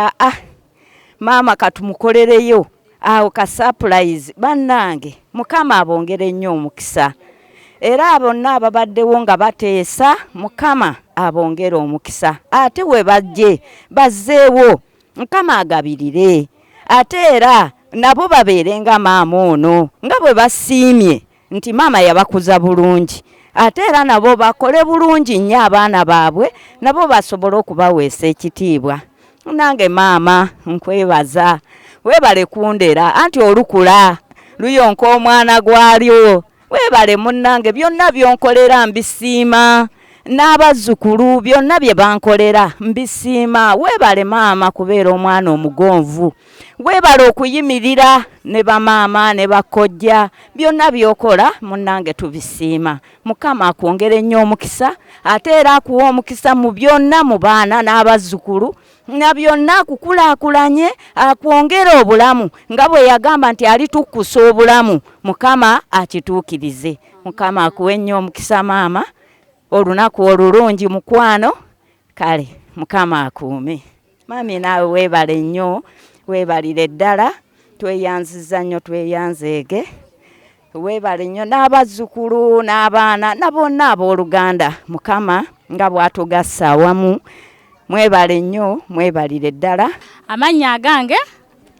maama katumukolereyo awo ka surprise. Bannange Mukama abongere nnyo omukisa. Era bonna ababaddewo nga bateesa Mukama abongere omukisa. Ate we bajje bazzeewo Mukama agabirire. Ate era nabo babeerenga maama ono nga bwe basiimye nti maama yabakuza bulungi. Ate era nabo bakole bulungi nnyo abaana baabwe nabo basobole okubaweesa ekitiibwa. Nange maama nkwebaza. Weebale kundera anti olukula luyonka omwana gwalyo. Weebale munnange, byonna byonkolera mbisiima. N'abazzukulu byonna bye bankolera mbisiima. Weebale maama kubeera omwana omugonvu. Weebale okuyimirira ne bamaama ne bakojja. Byonna byokola munnange tubisiima. Mukama akwongere nnyo omukisa, ate era akuwa omukisa mu byonna mu baana n'abazzukulu. Na byonna akukulaakulanye, akwongera obulamu nga bwe yagamba nti alitukkusa obulamu. Mukama akituukirize. Mukama akuwe nnyo omukisa maama. Olunaku olulungi mukwano, kale Mukama akuume. Mami naawe weebale nnyo, weebalire ddala, tweyanziza nnyo tweyanzeege. Weebale nnyo n'abazzukulu n'abaana na bonna abooluganda. Mukama nga bw'atugassa awamu. Mwebale nnyo, mwebalire ddala. Amannya agange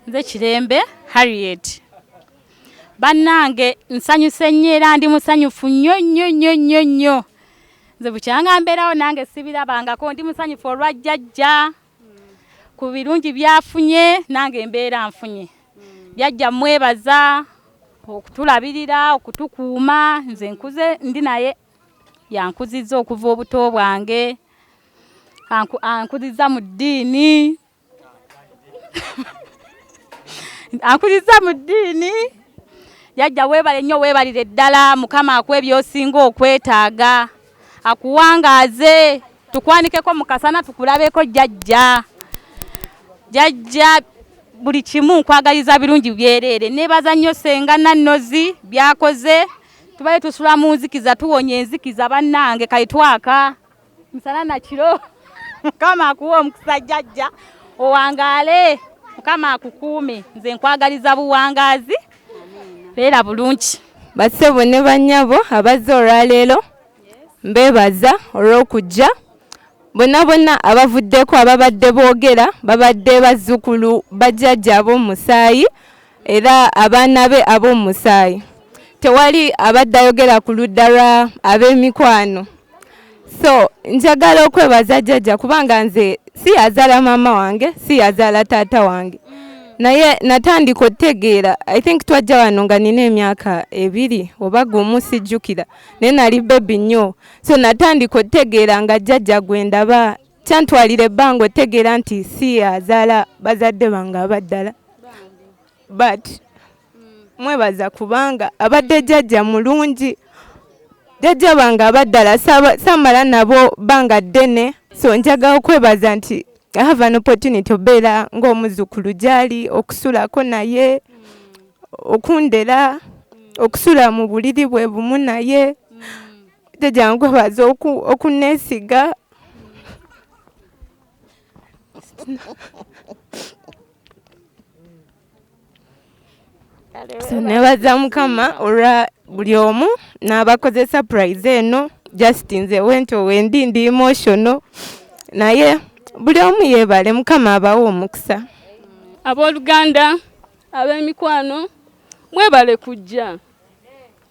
nze Kirembe Harriet. Bannange nsanyuse nnyo era ndi musanyufu nnyo nnyo nnyo nnyo nnyo. Nze bukyanga mbeerawo nange sibirabangako, ndi musanyufu olwa jjajja ku birungi byafunye nange mbeera nfunye. Jjajja mwebaza okutulabirira, okutukuuma. Nze nkuze ndi naye yankuzizza okuva obuto bwange. Ankuziza mu ddiini. Ankuziza mu ddiini. Jjajja weebale nnyo, weebalire ddala. Mukama akuwe by'osinga okwetaaga. Akuwangaaze. Tukwanikeko mu kasana tukulabeko jjajja. Jjajja buli kimu nkwagaliza birungi byereere. Neebaza nnyo Ssenga Nanozi byakoze. Tubaye tusula mu nzikiza tuwonye enzikiza bannange kale twaka. Misana na kiro. Mukama akuwa omukisa jjajja. Owangaale. Mukama akukuume. Nze nkwagaliza buwangaazi. Beera bulungi. Bassebo ne bannyabo abazze olwaleero mbeebaza olw'okujja. Bonna abavuddeko ababadde boogera babadde bazzukulu bajjajja ab'omusaayi era abaana be ab'omusaayi. Tewali abadde ayogera ku ludda lwa ab'emikwano. So njagala okwebaza jjajja kubanga nze si yazaala maama wange, si yazaala taata wange. Naye natandika otegeera, I think twajja wano nga nina emyaka 2 oba gumu sijjukira. Naye nali baby nnyo. So natandika otegeera nga jjajja gwe ndaba kyantwalira ebbanga otegeera nti si yazaala bazadde bange abaddala. But mwebaza kubanga abadde jjajja mulungi. Jjajja bange abaddala samala nabo banga ddene. So njagala okwebaza nti I have an opportunity obeera ng'omuzzukulu gyali, okusulako naye, okundera, okusula mu buliri bwe bumu naye. Jjajja nkwebaza okuneesiga. So nebaza Mukama olwa buli omu n'abakoze surprise eno. Just nze wento wendi emotional. Naye buli omu yeebale, Mukama abawo omukisa. Abooluganda, ab'emikwano, mwebale kujja.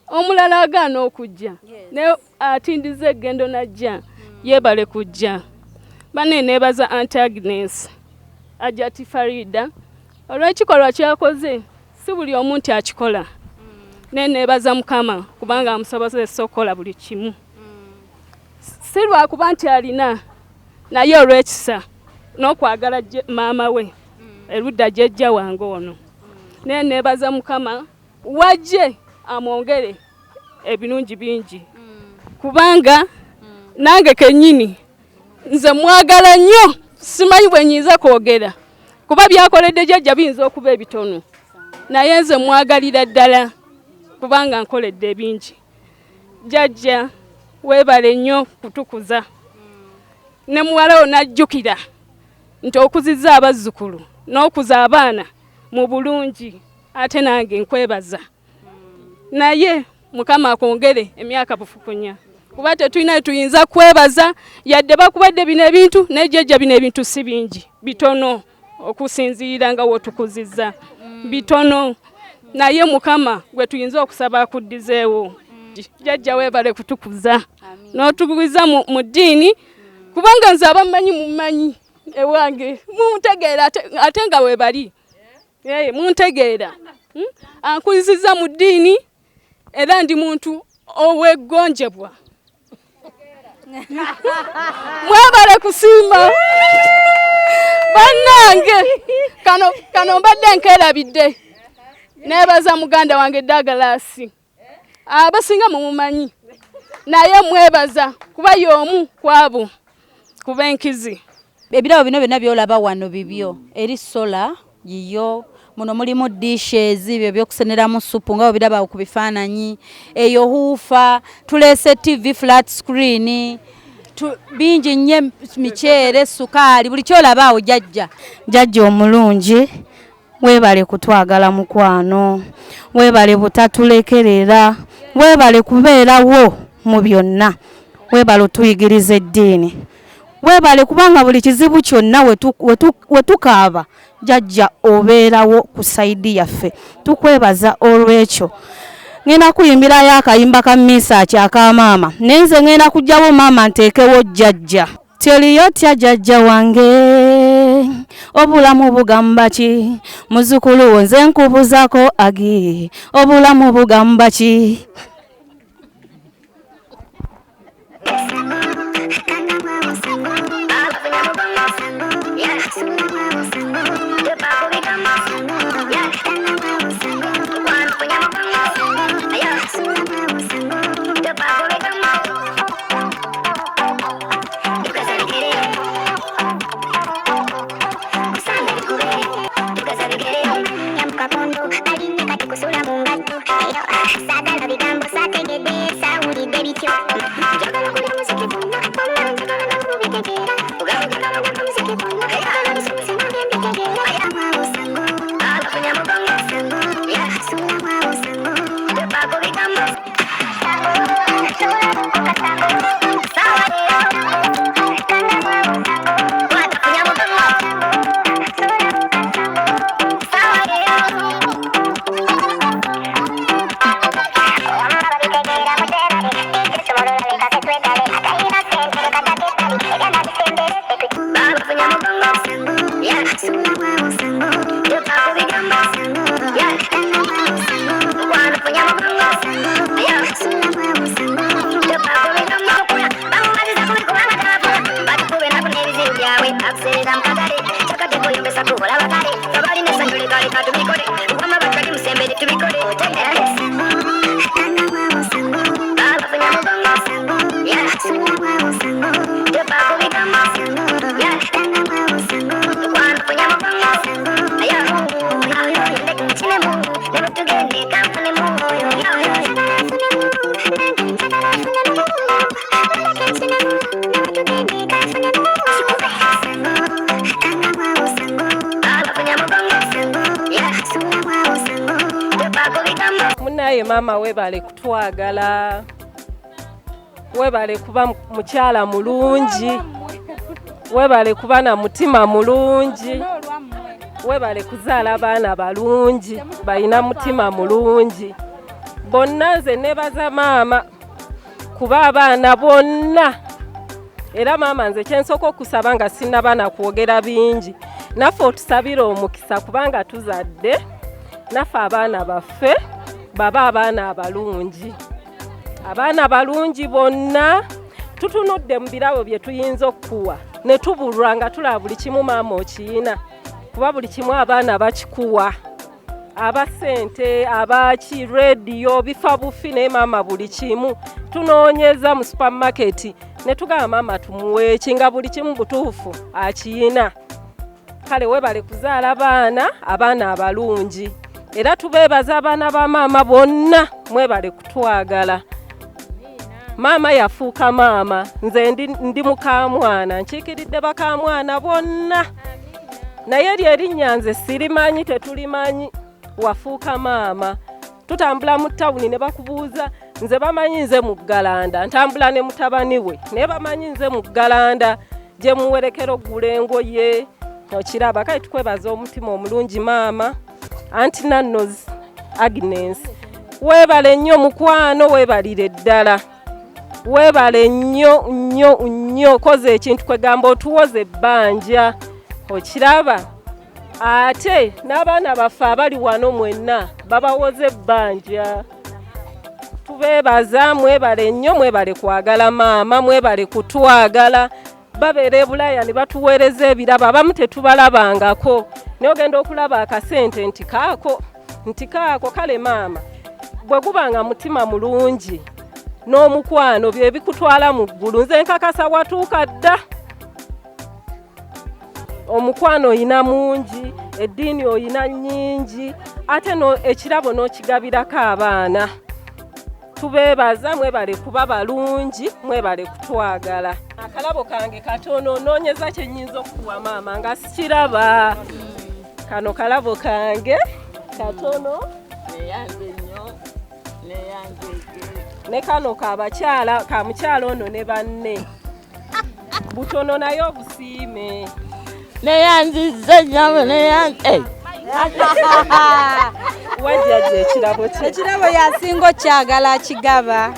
Omulala agaana okujja. Ne atindiza eggendo najja. Yeebale kujja. Banne neebaza Aunty Agnes Ajati Farida olw'ekikolwa kyakoze. Si buli omu nti akikola. Neebaza Mukama kubanga amusobozesa okukola buli kimu. Si lwakuba nti alina naye olw'ekisa n'okwagala maama we erudda jjajja wange ono. Neebaza Mukama wajje amwongere ebirungi bingi kubanga nange kennyini nze mwagala nnyo. Simanyi bwe nnyinza kwogera kuba byakoledde jjajja biyinza okuba ebitono, naye nze mwagalira ddala kubanga nkoledde ebingi. Jjajja weebale nnyo kutukuza. Ne muwala we najjukira nti okuzizza abazzukulu n'okuza abaana mu bulungi, ate nange nkwebaza. Naye Mukama akwongere emyaka bufukunya kuba tetulina tuyinza kwebaza yadde bakubadde bino ebintu naye jjajja bino ebintu si bingi, bitono okusinziira nga wotukuzizza, bitono. Naye Mukama gwe tuyinza okusaba akuddizeewo. Jjajja weebale kutukuza n'otukuza mu ddiini kubanga nze abamanyi mumanyi ewange muntegeera ate nga weebali muntegeera Ankuyisiza mu ddiini era ndi muntu oweggonjebwa. Mwebale kusiima bannange kano mbadde nkerabidde nebaza muganda wange Dagalaasi abasinga mumumanyi naye mwebaza kuba y'omu kwabo kuba enkizi. Ebirabo bino byonna byolaba wano bibyo eri sola yiyo muno mulimu dishes byo byokuseneramu supu nga biraba ku bifaananyi eyo huufa tulese TV flat screen binji nye miceere sukali buli kyolaba awo jjajja omulungi. Webale kutwagala mukwano, webale butatulekerera, webale kubeerawo mu byonna, webale tuyigirize eddiini, webale kubanga buli kizibu kyonna wetukaaba jjajja obeerawo ku saidi yaffe. Tukwebaza olw'ekyo. Ngenda kuyimbirayo akayimba ka Misaaki aka maama nenze ngenda kujjawo maama nteekewo jjajja. Teriyo tya jjajja wange obulamu bugamba ki muzukulu nze nkubuzako agi obulamu bugamba ki. Munaye mama webale kutwagala, webale kuba mukyala mulungi, webale kuba na mutima mulungi, webale kuzaala abaana balungi balina mutima mulungi. Bonna nze nebaza maama kuba abaana bonna, era maama nze kyensooka okusaba nga sinnabaana kwogera bingi naffe otusabire omukisa kubanga tuzadde naffe abaana baffe baba abaana abalungi. Abaana balungi bonna tutunudde mu birabo bye tuyinza okuwa ne tubulwa nga tulaba buli kimu maama okiyina kuba buli kimu abaana bakikuwa. Abasente abaki radio bifa bufi naye maama buli kimu tunoonyeza mu supermarket ne tugamba maama tumuwe kinga buli kimu butuufu akiyina. Kale webale kuzaala abaana abalungi era tubeebaza abaana ba maama bonna mwebale kutwagala. Maama yafuuka maama, nze ndi mukamwana nkiikiridde bakamwana bonna naye erinnya nze sirimanyi tetulimanyi. Wafuuka maama. Tutambula mu tawuni ne bakubuuza nze bamanyi nze mu Galanda, ntambula ne mutabani we naye bamanyi nze mu Galanda gye muwerekera oggula engoye okiraba. Kale tukwebaza omutima omulungi maama. Anti Nanozi Agnes webale nnyo mukwano, webalire ddala, webale nnyo koza ekintu kwegamba otuwoze ebbanja okiraba. Ate n'abaana baffe abali wano mwenna babawoze ebbanja. Tubeebaza, mwebale nnyo, mwebale kwagala maama, mwebale kutwagala. Babeera e Bulaaya ne batuweereza ebirabo, abamu tetubalabangako. Naye ogenda okulaba akasente nti kaako, kale maama. Bwe gubanga mutima mulungi n'omukwano bye bikutwala mu ggulu. Nze nkakasa watuuka dda. Omukwano oyina mungi, eddiini oyina nnyingi, ate ekirabo n'okigabirako abaana. Tubeebaza, mwebale kuba balungi, mwebale kutwagala. Akalabo kange katono, noonyeza kye nnyinza okukuwa maama nga sikiraba. Kano kalabo kange katono. Neyanze nnyo, ne kano kabakyala, ka mukyala ono ne banne. Butono naye obusiime. Neyanzizza nnyo, neyanze. Wajjajja ekirabo kye. Ekirabo yasinga okyagala kigaba.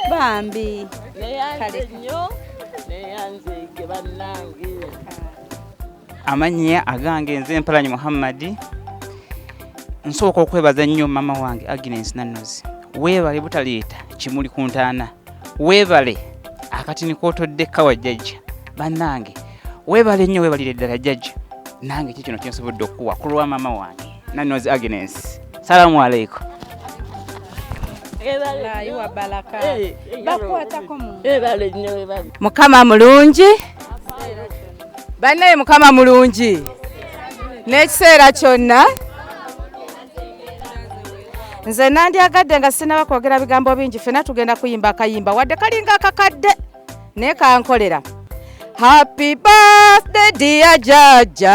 Bambi. Neyanze nnyo, neyanze ge bannange. Amannya agange nze Mpalanyi Muhammad. Nsooka okwebaza nnyo mama wange Agnes Nanozi. Weebale butaleeta kimuli ku ntaana. Weebale akatini kootodde kawa jjajja. Bannange weebale nnyo, weebalire ddala jjajja. Nange kikino kyensobodde okuwa ku lwa mama wange Nanozi Agnes. Salamu alaikum. Mukama mulungi. Banne Mukama mulungi. N'ekiseera kyonna. Nze nandyagadde nga sinaba kwogera bigambo bingi, ffenna tugenda kuyimba akayimba wadde kalinga akakadde naye kankolera. Happy birthday dear Jaja,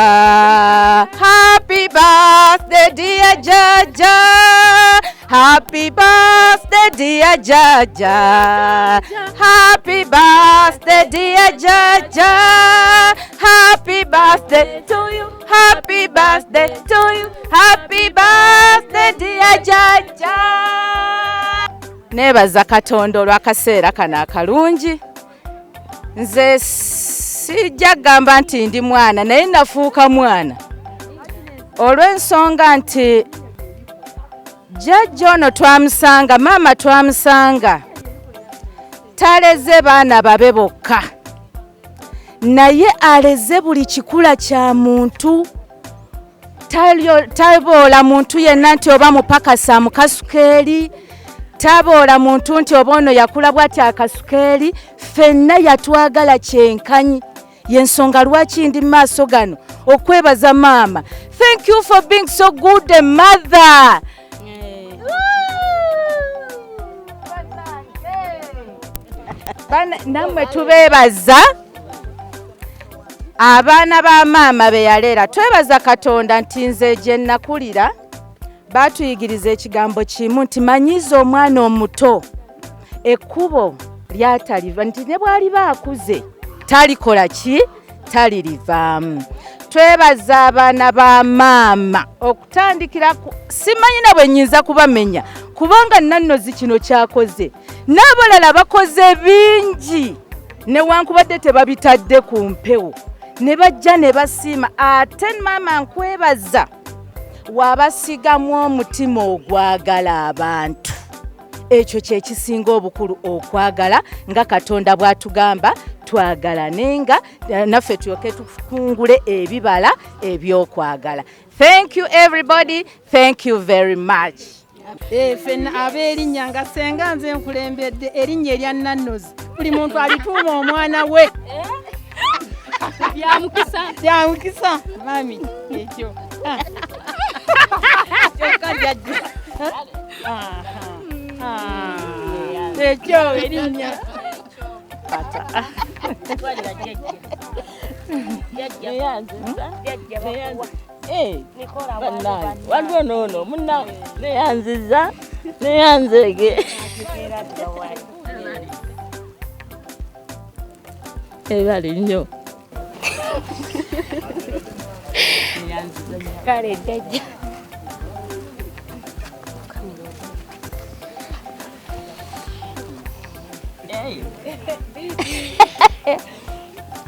happy birthday dear Jaja, happy birthday dear Jaja, happy birthday dear Jaja, happy birthday to you, happy birthday to you, happy birthday dear Jaja. Nebaza Katonda olw'akaseera kano akalungi. Nze sijja gamba nti ndi mwana naye nafuuka mwana olw'ensonga nti jjajja ono twamusanga, maama twamusanga taleze baana babe bokka, naye aleze buli kikula kya muntu. Taboola muntu yenna nti oba mupakasa mukasukeeri, taboola muntu nti oba ono yakula bw'ati akasukeeri. Ffenna yatwagala kyenkanyi. Yensonga lwaki ndi maaso gano okwebaza maama. Thank you for being so good a mother. Nammwe tubeebaza abaana ba maama be yaleera. Twebaza Katonda nti nze gye nakulira batuyigiriza ekigambo kimu nti manyiza omwana omuto ekkubo lyataliva, nti ne bw'aliba akuze talikola ki, talirivaamu. Twebaza abaana ba maama okutandikira simanyi na bwe nnyinza kubamenya kubanga Nanozi kino kyakoze n'abalala bakoze bingi newankubadde tebabitadde ku mpewo ne bajja ne basiima. Ate maama nkwebaza wabasigamu omutima ogwagala abantu. Ekyo kye kisinga obukulu, okwagala nga Katonda bw'atugamba twagalanenga naffe tulyoke tukungule ebibala ebyokwagala. Thank you everybody, thank you very much. Ffenna ab'erinnya nga senga nze nkulembedde erinnya erya Nanozi, buli muntu alituuma omwana we. Byamukisa mami ekyo ekyo erinnya waliwo noono munna neyanziza neyanzege ebali nnyo kale jjajja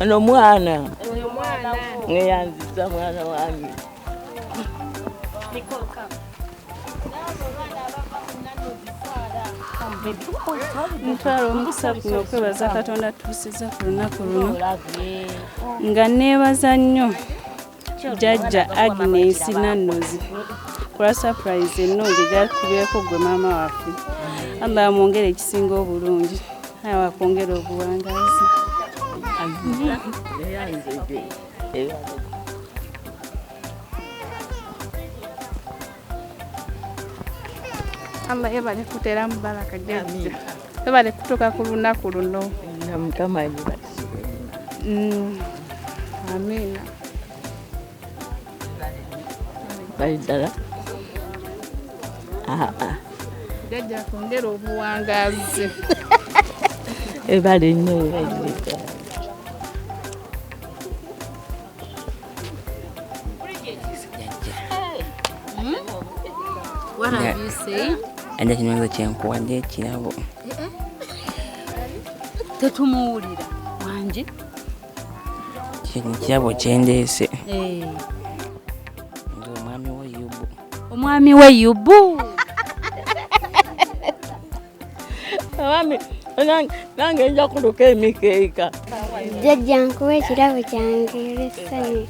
ono mwana neyanziza mwana wange ntwala omukisa guno okwebaza Katonda tuusiza ku lunaku luno nga neebaza nnyo jjajja Agnes Nanozi kulwa surprise ennungi gy'atubyeko gwe maama waffe. Allah amwongere ekisinga obulungi, nawe akwongere obuwangazi. Allah yebale kutera mu baraka jjajja, yebale kutuuka ku lunaku luno. Amiina. Baidala. Jjajja akwongere obuwangazi. Ebale nnyo ebale. What have you said? Anja kinyoza kyenkuwadde ekirabo. Tetumuwulira wanje. Kino kirabo kyendeese. Omwami we Yubu. Omwami we Yubu. Nange nja kuluka emikeeka. Jjajja nkuwa ekirabo kyange olw'essanyu.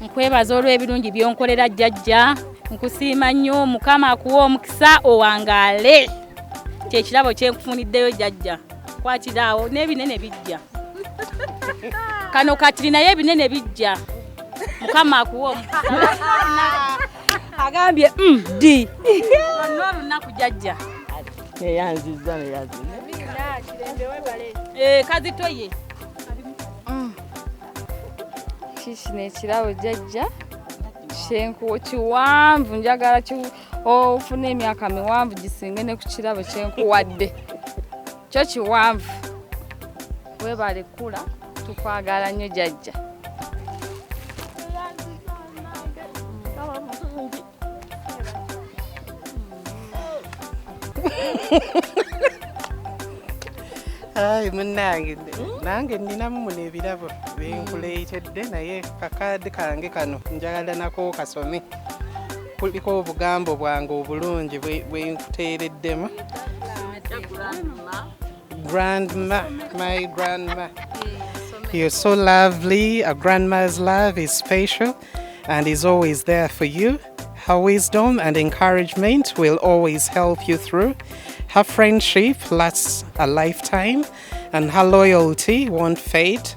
Nkwebaza olw'ebirungi byonkolera jjajja, nkusiima nnyo, Mukama akuwa omukisa owangaale. Kyekirabo kyenkufuniddeyo jjajja, kwatirawo n'ebinene bijja. Kano katiri naye ebinene bijja. Mukama akuwa omukisa. Agambye di. Wano olunaku jjajja. Neyanziza. Kazitoye. Kino ekirabo jjajja kyenkuwa kiwanvu, njagala ofuna emyaka miwanvu gisinge ne ku kirabo kyenkuwadde. Kyo kiwanvu. Weebale kula, tukwagala nnyo jjajja. Ai munnange nange nninamu muno ebirabo benkuleetedde naye kakaadi kange kano njagala nako kasome. Kuliko obugambo bwange obulungi bwenkuteereddemu. Grandma, my grandma. You're so lovely. A grandma's love is special and is always there for you. Her wisdom and encouragement will always help you through. Her friendship lasts a lifetime and her loyalty won't fade.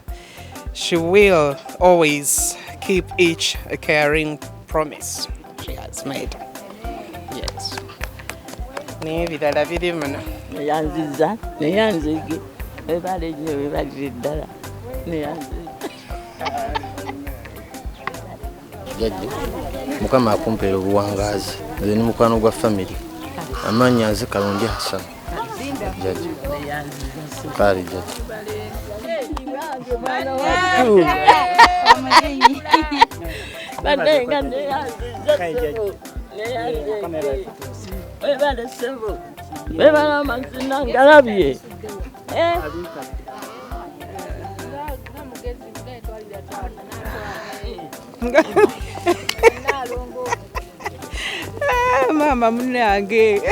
She will always keep each a caring promise she has made. Yes. Nebirala biri muno. Neyanziza, neyanzige. Ebale nnyo ebalire ddala. Neyanziza. Jjajja, Mukama akumpeera obuwangazi. Nze ni mukwano gwa family. Amanya nze Kalonje Hassan. Jjajja. Kale jjajja. Badenga neyanziza. Ebale sebo. Ebale amazina ngalabye. Mama munange.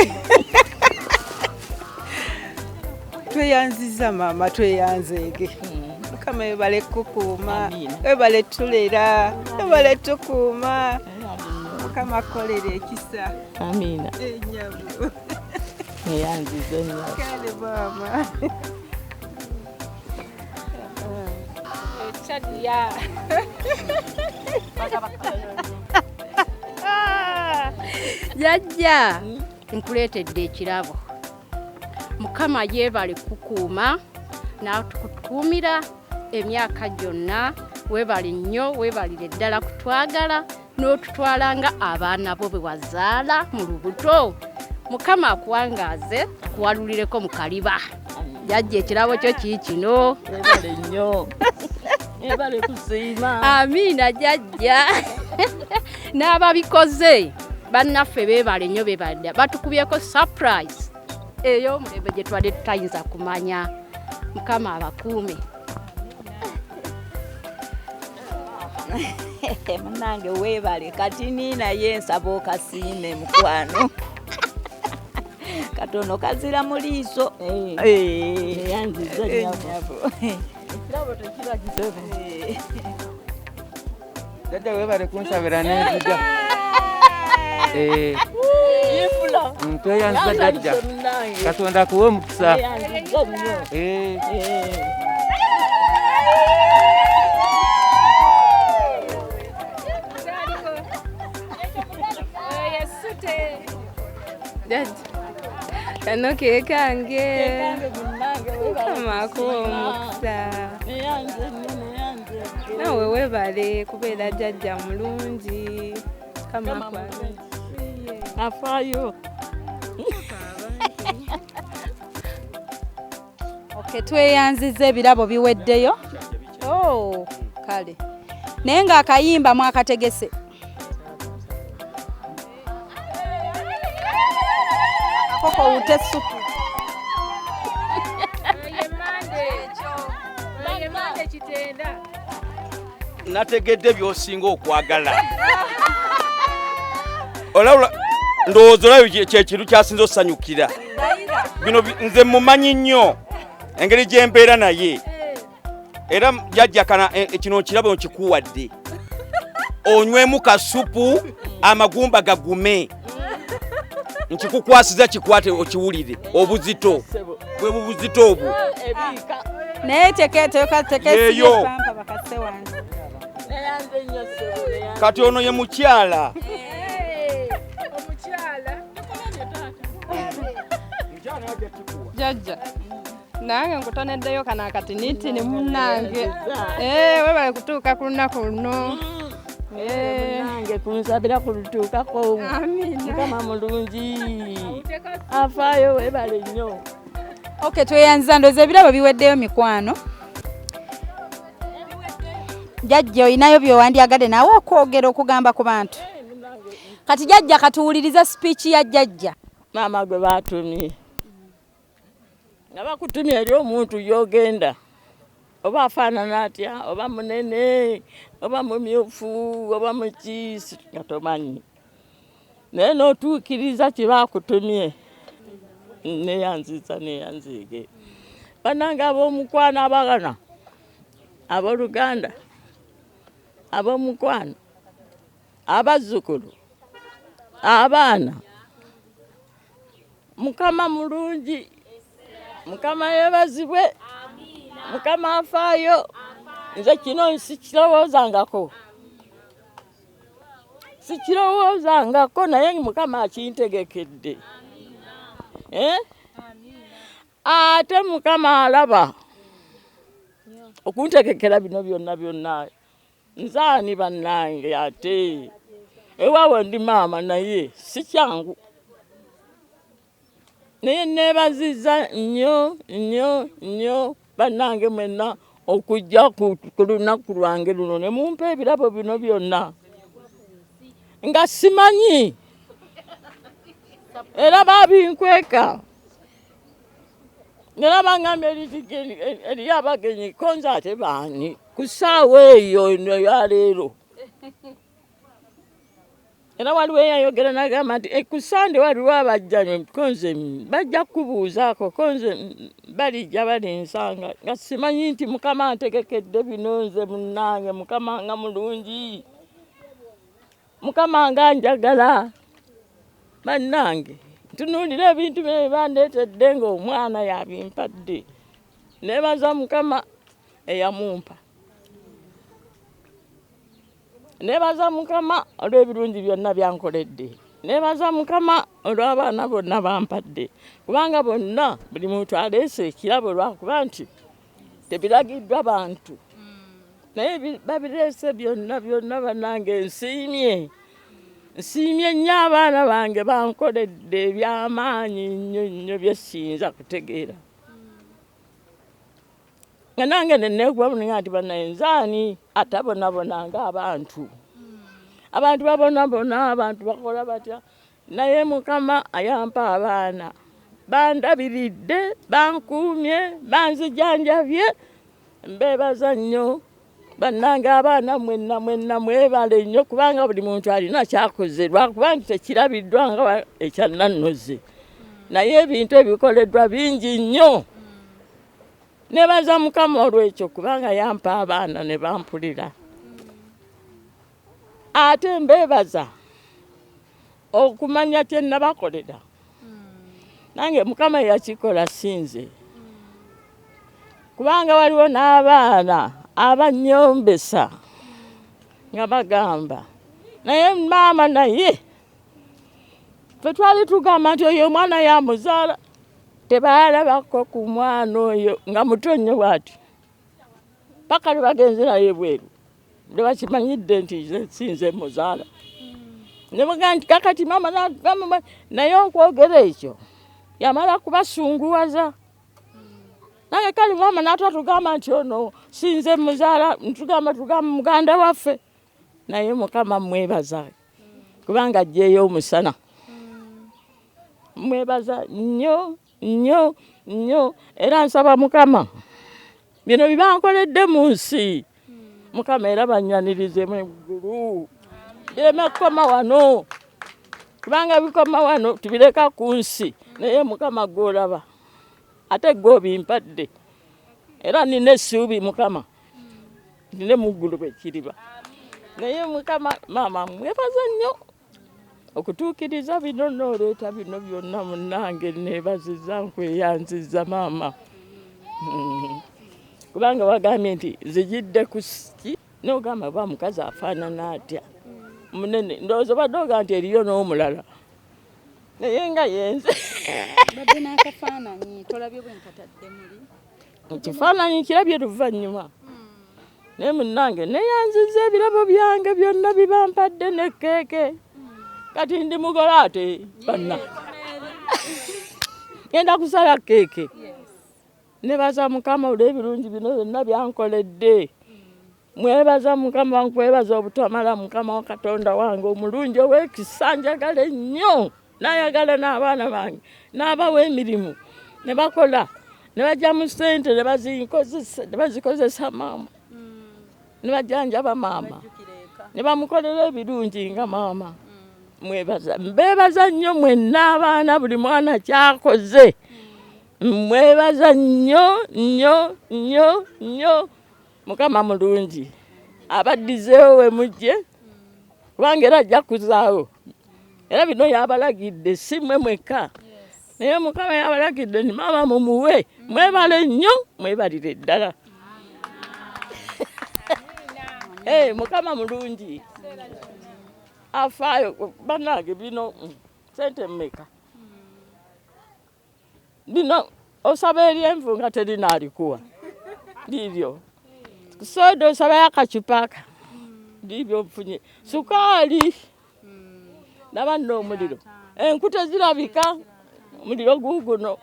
Tweyanziza mama, tweyanzege. Mukama ebale kukuuma, ebale tulera, ebale tukuuma. Mukama akolere ekisa. Amina. Enyabu. Neyanziza nnyo. Kale mama. Chadia. Jjajja nkuleetedde ekirabo. Mukama yeebale kukuuma n'atukutuumira emyaka gyonna. Weebale nnyo, weebalire ddala kutwagala n'otutwalanga abaana bo be wazaala mu lubuto. Mukama akuwangaaze, akuwalulireko mu kaliba. Jjajja ekirabo kyo kiikino. Weebale nnyo. Ebale kusiima. Amiina jjajja. N'ababikoze bannaffe beebale nnyo beebale. Batukubyeko surprise. Eyo mulembe gye twadde tutayinza kumanya. Mukama abakuume. Munange weebale kati nina ye nsaba okasiime mukwano. Katono kazira mu liiso. Yanziza nnyabo. Ekirabo tekiba kitono. Jajja weebale kunsabira n'enziga. Tweyanziza jajja. Katonda akuwe omukisa. Kano kekange kamakuwa omukisa nawe webale kubeera jjajja mulungi afaayo. Tweyanziza ebirabo biweddeyo. Kale naye ng'akayimba mwakategese. Koko ute supu. Nategedde by'osinga okwagala. Olawula ndowooza olabyo kyekintu kyasinze osanyukira. Bino nze mumanyi nnyo engeri gye mbeera naye. Era jjajja kana kino kirabo nkikuwadde. Onywemu kasupu amagumba gagume. Nkikukwasiza kikwate okiwulire obuzito. Bwe bubuzito obwo. Naye tekesi pampa bakase wange. Kati ono ye mukyala. Jajja nange nkutoneddeyo kana kati nitini munnange. Webale kutuuka ku lunaku luno. Nange kunsabira ku lutuukako. Mukama mulungi. Afaayo webale nnyo. Tweyanziza ndowooza ebirabo biweddeyo mikwano. Jajja olinayo by'owandyagadde naawe okwogera okugamba ku bantu. Kati jajja katuwuliriza speech ya jajja. Maama gwe baatumye. Nga bakutumye eri omuntu y'ogenda. Oba afaanana atya, oba munene, oba mumyufu, oba mukiisi nga tomanyi. Naye n'otuukiriza kye baakutumye. Neyanziige. Bannange ab'omukwano abagana, ab'oluganda, ab'omukwano, abazzukulu, abaana. Mukama mulungi, Mukama yeebazibwe, Mukama afaayo. Nze kino sikirowoozangako. Naye Mukama akintegekedde. Ate Mukama alaba okuntegekera bino byonna. Nzaani bannange ate ewaawe ndi maama naye si kyangu. Naye neebazizza nnyo bannange mwenna okujja ku lunaku lwange luno ne mumpa ebirabo bino byonna nga simanyi era babinkweka. Era bangambye eri abagenyi konza ate baani ku ssaawa eyo ya leero. Era waliwo eyayogera n'agamba nti ku Sande waliwo abajja konze bajja kubuuzaako konze balijja balinsanga nga simanyi nti Mukama antegekedde bino nze munnange. Mukama nga mulungi, Mukama nga njagala. Bannange tunuulira ebintu bye bandeetedde ng'omwana yabimpadde. Neebaza Mukama eyamumpa. Neebaza Mukama olw'ebirungi byonna byankoledde. Neebaza Mukama olw'abaana bonna bampadde. Kubanga bonna buli muntu aleese ekirabo lwakuba nti tebiragiddwa bantu. Naye babireese byonna bannange nsiimye nnyo abaana bange bankoledde eby'amaanyi nnyo bye siyinza kutegeera. Nga nange neneekubamuninga nti bannaye nzaani atabonabona ng'abantu. Abantu babonabona, abantu bakola batya. Naye Mukama ayampa abaana. Bandabiridde, bankuumye, banzijanjabye. Mbeebaza nnyo bannange abaana mwenna mwebale nnyo kubanga buli muntu alina kyakoze lwakuba nti tekirabiddwa nga ekya Nanozi. Naye ebintu ebikoleddwa bingi nnyo. Nebaza Mukama olw'ekyo kubanga yampa abaana ne bampulira. Ate mbebaza okumanya kye nabakolera. Nange Mukama yakikola sinze. Kubanga waliwo n'abaana abanyombesa nga bagamba. Naye maama naye twali tugamba nti oyo omwana yamuzaala tebalabako ku mwana oyo nga muto nnyo bw'ati. Paka lwe bagenze naye bweru lwe bakimanyidde nti sinze muzaala. Ne bagamba nti kakati maama naye okwogera ekyo yamala kubasunguwaza. Nange kali maama n'atatugamba nti ono sinze muzaala tugamba muganda waffe. Naye Mukama mwebaza kubanga ajjeeyo omusana. Mwebaza nnyo nnyo nnyo era nsaba Mukama bino bibankoledde mu nsi Mukama era bannyanirize mu ggulu bireme kukoma wano kubanga bikoma wano tubireka ku nsi. Naye Mukama gw'olaba ate gw'obimpadde era nina essuubi Mukama nine mu ggulu bwe kiriba. Naye Mukama maama mwebaza nnyo okutuukiriza bino n'oleeta bino byonna munnange neebaziza nkweyanziza maama. Kubanga wagambye nti zijidde ku ski n'ogamba ba mukazi afaanana atya munene ndowooza badde oga nti eriyo n'omulala naye nga yenze badde n'akafaananyi tolabye bwe nkatadde muli ekifaananyi kirabye luvannyuma. Naye munnange neeyanziza ebirabo byange byonna bibampadde ne keeke kati ndi mugole ate banna ngenda kusala keeke. Nebaza Mukama olw'ebirungi bino byonna byankoledde. Mwebaza Mukama nkwebaza obutamala Mukama wa Katonda wange omulungi ow'ekisa njagala ennyo n'ayagala n'abaana bange n'abawa emirimu ne bakola ne bajja mu ssente ne bazikozesa maama ne bajjanjaba maama ne bamukolera ebirungi nga maama. Mwebaza mbebaza nnyo mwenna abaana buli mwana kyakoze. Mwebaza nnyo nnyo nnyo nnyo Mukama mulungi abaddizeewo we mujje kubanga era ajja kuzaawo era bino yabalagidde si mmwe mwekka naye Mukama yabalagidde ni maama mumuwe mwebale nnyo mwebalire ddala. Mukama mulungi afaayo bannange bino sente mmeka bino osaba eryenvu nga terinaalikuwa ndibyo soda osaba yakacupaka ndibyo nfunye sukaali nabanna omuliro enkute zirabika omuliro guguno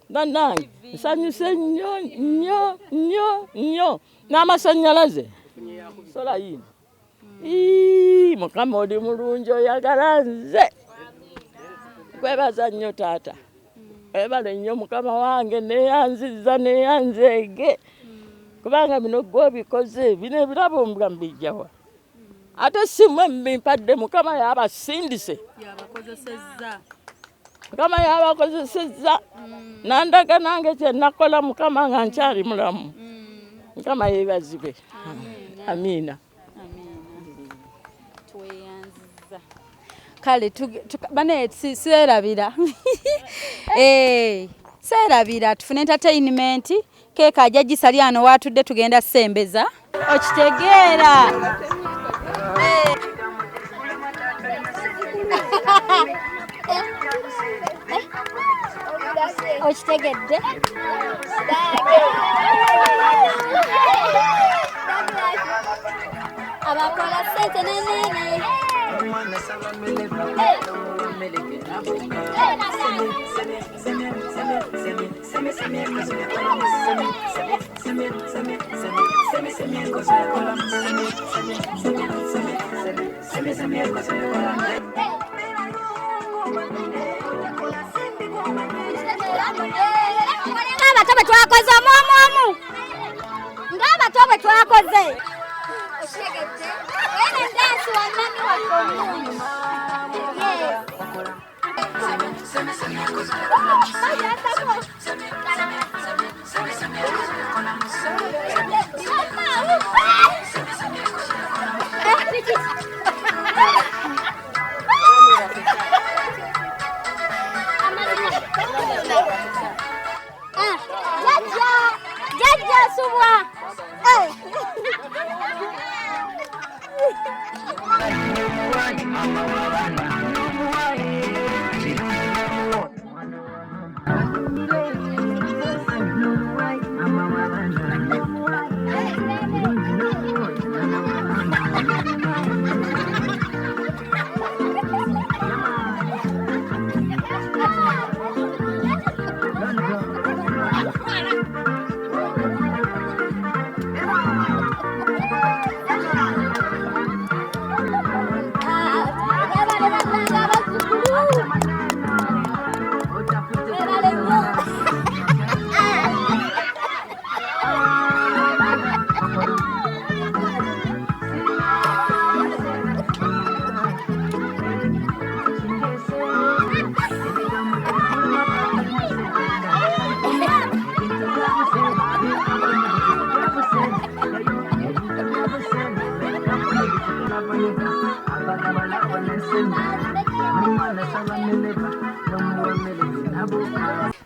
bannange nsanyuse nnyo nnyo nnyo nnyo n'amasannyalaze sola yino Mukama oli mulungi oyagala nze kwebaza nnyo taata ebale nnyo Mukama wange neeyanziza neeyanzeege kubanga bino gw'obikoze bino ebirabo mbulamu bijjawa ate si mmwe mbimpadde Mukama yabasindise Mukama yabakozesezza nandaga nange kye nakola Mukama nga nkyali mulamu. Mukama yeebazibwe. Amiina. Kale bane serabira serabira tufune entertainment keeka ajja gisali ano watudde tugenda sembeza okitegeera okitegedde abakola sente nenene ngaba tobe twakoze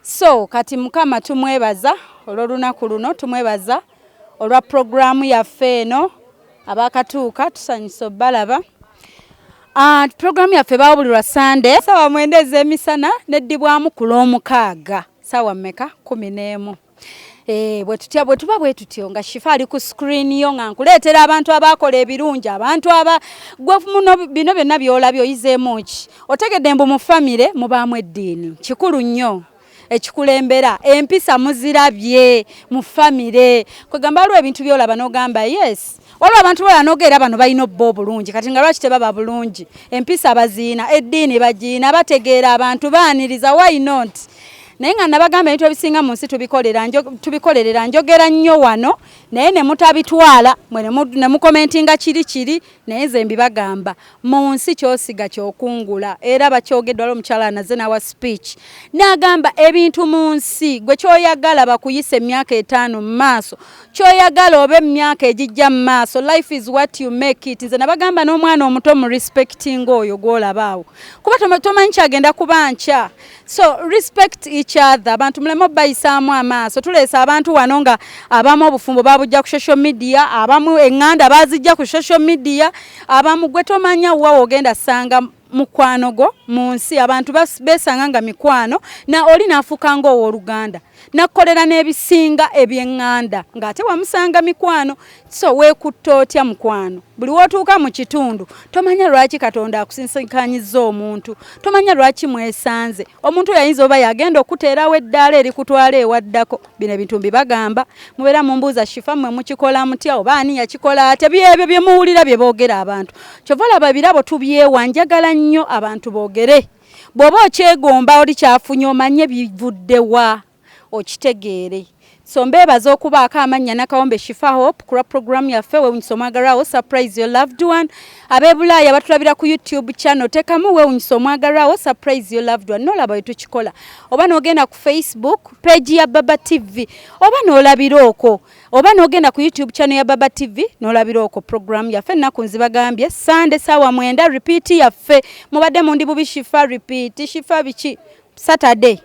So kati mukama tumwebaza olw'olunaku luno, tumwebaza olwa programu yaffe eno abakatuuka tusanyusa obbalaba. Programu yaffe baawulirwa Sunday sawa 9 ez'emisana neddibwamu ku Lwomukaaga sawa mmeka 11. Bwe tuba bwe tutyo nga Shifa ali ku screen yo nga nkuleetera abantu abakola ebirungi, abantu gwe muno bino byonna by'olabye oyizeemu ki. Otegedde mbu mu famire mubaamu eddiini kikulu nnyo ekikulembera, empisa muzirabye mu famire. Kwegamba waliwo ebintu by'olaba n'ogamba yes, waliwo abantu bala n'ogeera bano balina obba obulungi kati nga lwaki tebaba bulungi, empisa baziina, eddiini bagiina, bategeera abantu baaniriza, why not? Naye nga nabagamba ebintu ebisinga mu nsi tubikolerera njogera nnyo wano naye ne mutabitwala ne mukomentinga kiri naye nze mbibagamba mu nsi kyosiga kyokungula era bakyogeddwa lwo omukyala naze nawa speech n'agamba ebintu mu nsi gwe kyoyagala bakuyisa emyaka 5 mu maaso kyoyagala oba emyaka egijja mu maaso, life is what you make it. Nze nabagamba n'omwana omuto mu respecting oyo gw'olabaawo kuba tomanyi kyagenda kuba nkya, so respect each other. Abantu mulemo bayisaamu amaaso. Tuleesa abantu wano nga abamu obufumbo babujja ku social media, abamu enganda bazijja ku social media, abamu gwe tomanya wa ogenda sanga mukwano go mu nsi abantu besanga nga mikwano na oli nafuka nga ow'oluganda nakolera n'ebisinga eby'enganda ng'ate wamusanga mikwano. So weekutta otya mukwano? Buli wootuuka mu kitundu tomanya lwaki Katonda akusinsikanyiza omuntu, tomanya lwaki mwesanze. Omuntu yayinza oba yagenda okuteerawo eddaala erikutwala ewaddako. Bino ebintu mbibagamba mubeera mumbuuza Shifa mmwe mukikola mutya oba ani yakikola ate byebyo bye muwulira bye boogera abantu. Kyova laba birabo tubyewa, njagala nnyo abantu boogere. Bw'oba okyegomba oli kyafunye omanye bivuddewa okitegeere. So mbeebaza okubaako amannya Nakawombe Shifa Hope ku programu yaffe Weewunyisa Omwagalwawo Surprise Your Loved One. Ab'ebulaaya batulabira ku YouTube channel tekamu Weewunyisa Omwagalwawo Surprise Your Loved One. Nolaba bwe tukikola oba n'ogenda ku Facebook page ya Baba TV oba n'olabira okwo oba n'ogenda ku YouTube channel ya Baba TV n'olabira okwo programu yaffe ennaku nzibagambye Sunday sawa 9 repeat yaffe mubadde mundi bubi Shifa repeat Shifa biki Saturday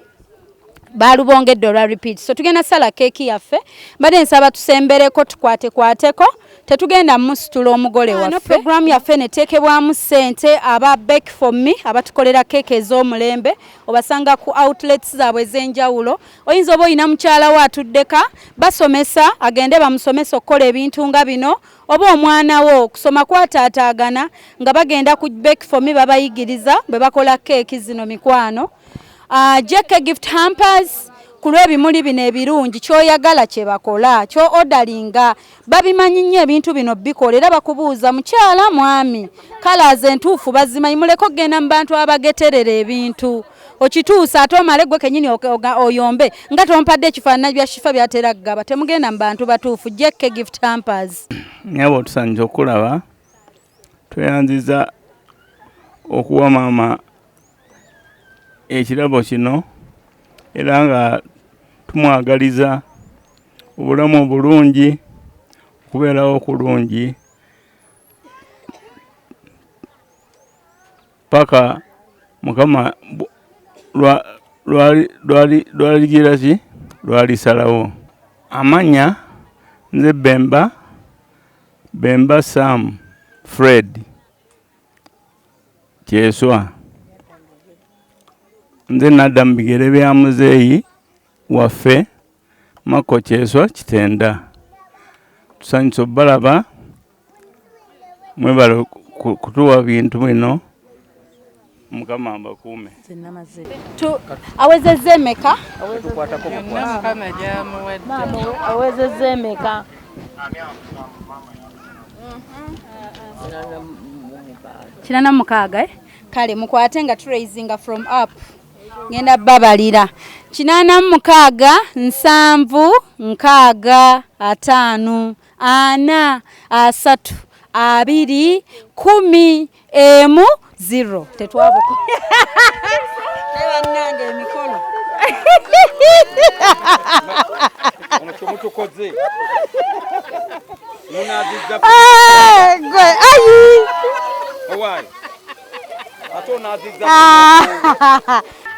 balubongedde olwa repeat. So tugenda sala keki yaffe mbadde nsaba tusembereko tukwatekwateko tetugenda musitula omugole waffe. Programu yaffe neteekebwamu ssente aba Bake for Me abatukolera keke ez'omulembe obasanga ku outlets zaabwe ez'enjawulo. Oyinza oba oyina mukyala wo atuddeka basomesa agende bamusomesa okukola ebintu nga bino oba omwana wo kusoma kwataataagana nga bagenda ku Bake for Me babayigiriza bwe bakola keki zino mikwano. Jeke gift hampers kulw'ebimuli bino ebirungi kyoyagala kye bakola kyo ordaringa babimanyi nnyo ebintu bino bikola era bakubuuza mukyala mwami colors entuufu bazimanyi muleko genda mu bantu abageterera ebintu okituusa ate omale gwe kenyini oyombe nga tompadde ekifaananyi bya Shifa byatera ggaba temugenda mu bantu batuufu. Jeke gift hampers nyabo tusanyiza okulaba tweyanziza okuwa maama ekirabo kino era nga tumwagaliza obulamu obulungi, okubeerawo okulungi paka Mukama lwalisalawo. Amanya nze Bemba Sam Fred Kyeeswa. Nze nadda mu bigere bya muzeeyi waffe Mako Kyeeswa Kitenda. Tusanyusa obbalaba, mwebale kutuwa bintu bino. Mukama mbakuume. Awezezze emeka? Awezezze emeka? Kinana mukaaga. Kale mukwate nga tracing from up. Ngenda babalira. Kinana mukaaga, nsanvu, nkaaga, atano, ana, asatu, abiri, 10, emu, 0. Tetwabuko. Ewa nange emikono. Omutukoze. Munazizza. Ayi. Owai. Atonazizza.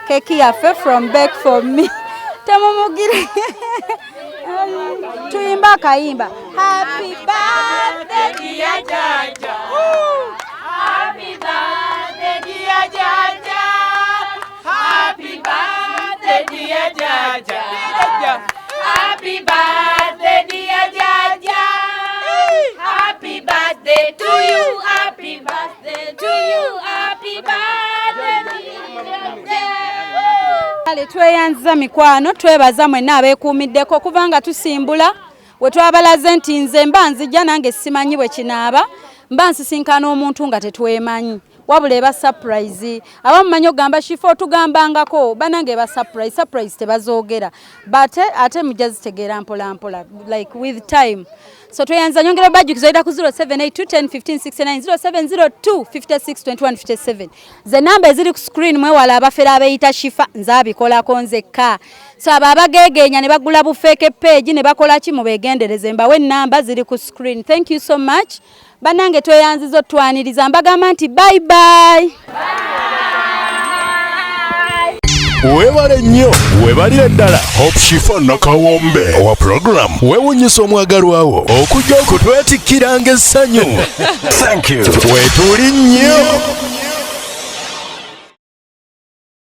Keki yaffe from back for me. Temumugire. Tuyimba akayimba. Happy birthday dear Jaja. Happy birthday dear Jaja. Happy birthday dear Jaja. Happy birthday dear Jaja. Happy birthday to you. Happy birthday to you. Happy birthday dear Jaja. Ale tweyanza mikwano, twebaza mwenna abeekuumiddeko kubanga tusimbula we twabalaze nti nze mba nzijja nange simanyi bwe kinaaba, mba nsisinkana omuntu nga tetwemanyi wabula eba surprise. Abamu manyi ogamba shifo tugambangako banange eba surprise tebazoogera but ate mujja zitegeera mpola mpola like with time. So tweyanza nyongera bajjukizo ida ku 0782101569 0702562157. Ze namba eziri ku screen mwewala abafera abeyita shifa nzabikolako nzekka. So ababageegenya ne bagula bufeke page ne bakola ki mubegendereze mbawe namba ziri ku screen. Thank you so much. Banange tweyanzizo twaniriza mbagamba nti bye bye. Webale nnyo webalire ddala Hope Shifa Nakawombe owa program wewunyisa omwagalwawo okujja okutwetikkiranga essanyu. Thank you. Wetuli nnyo.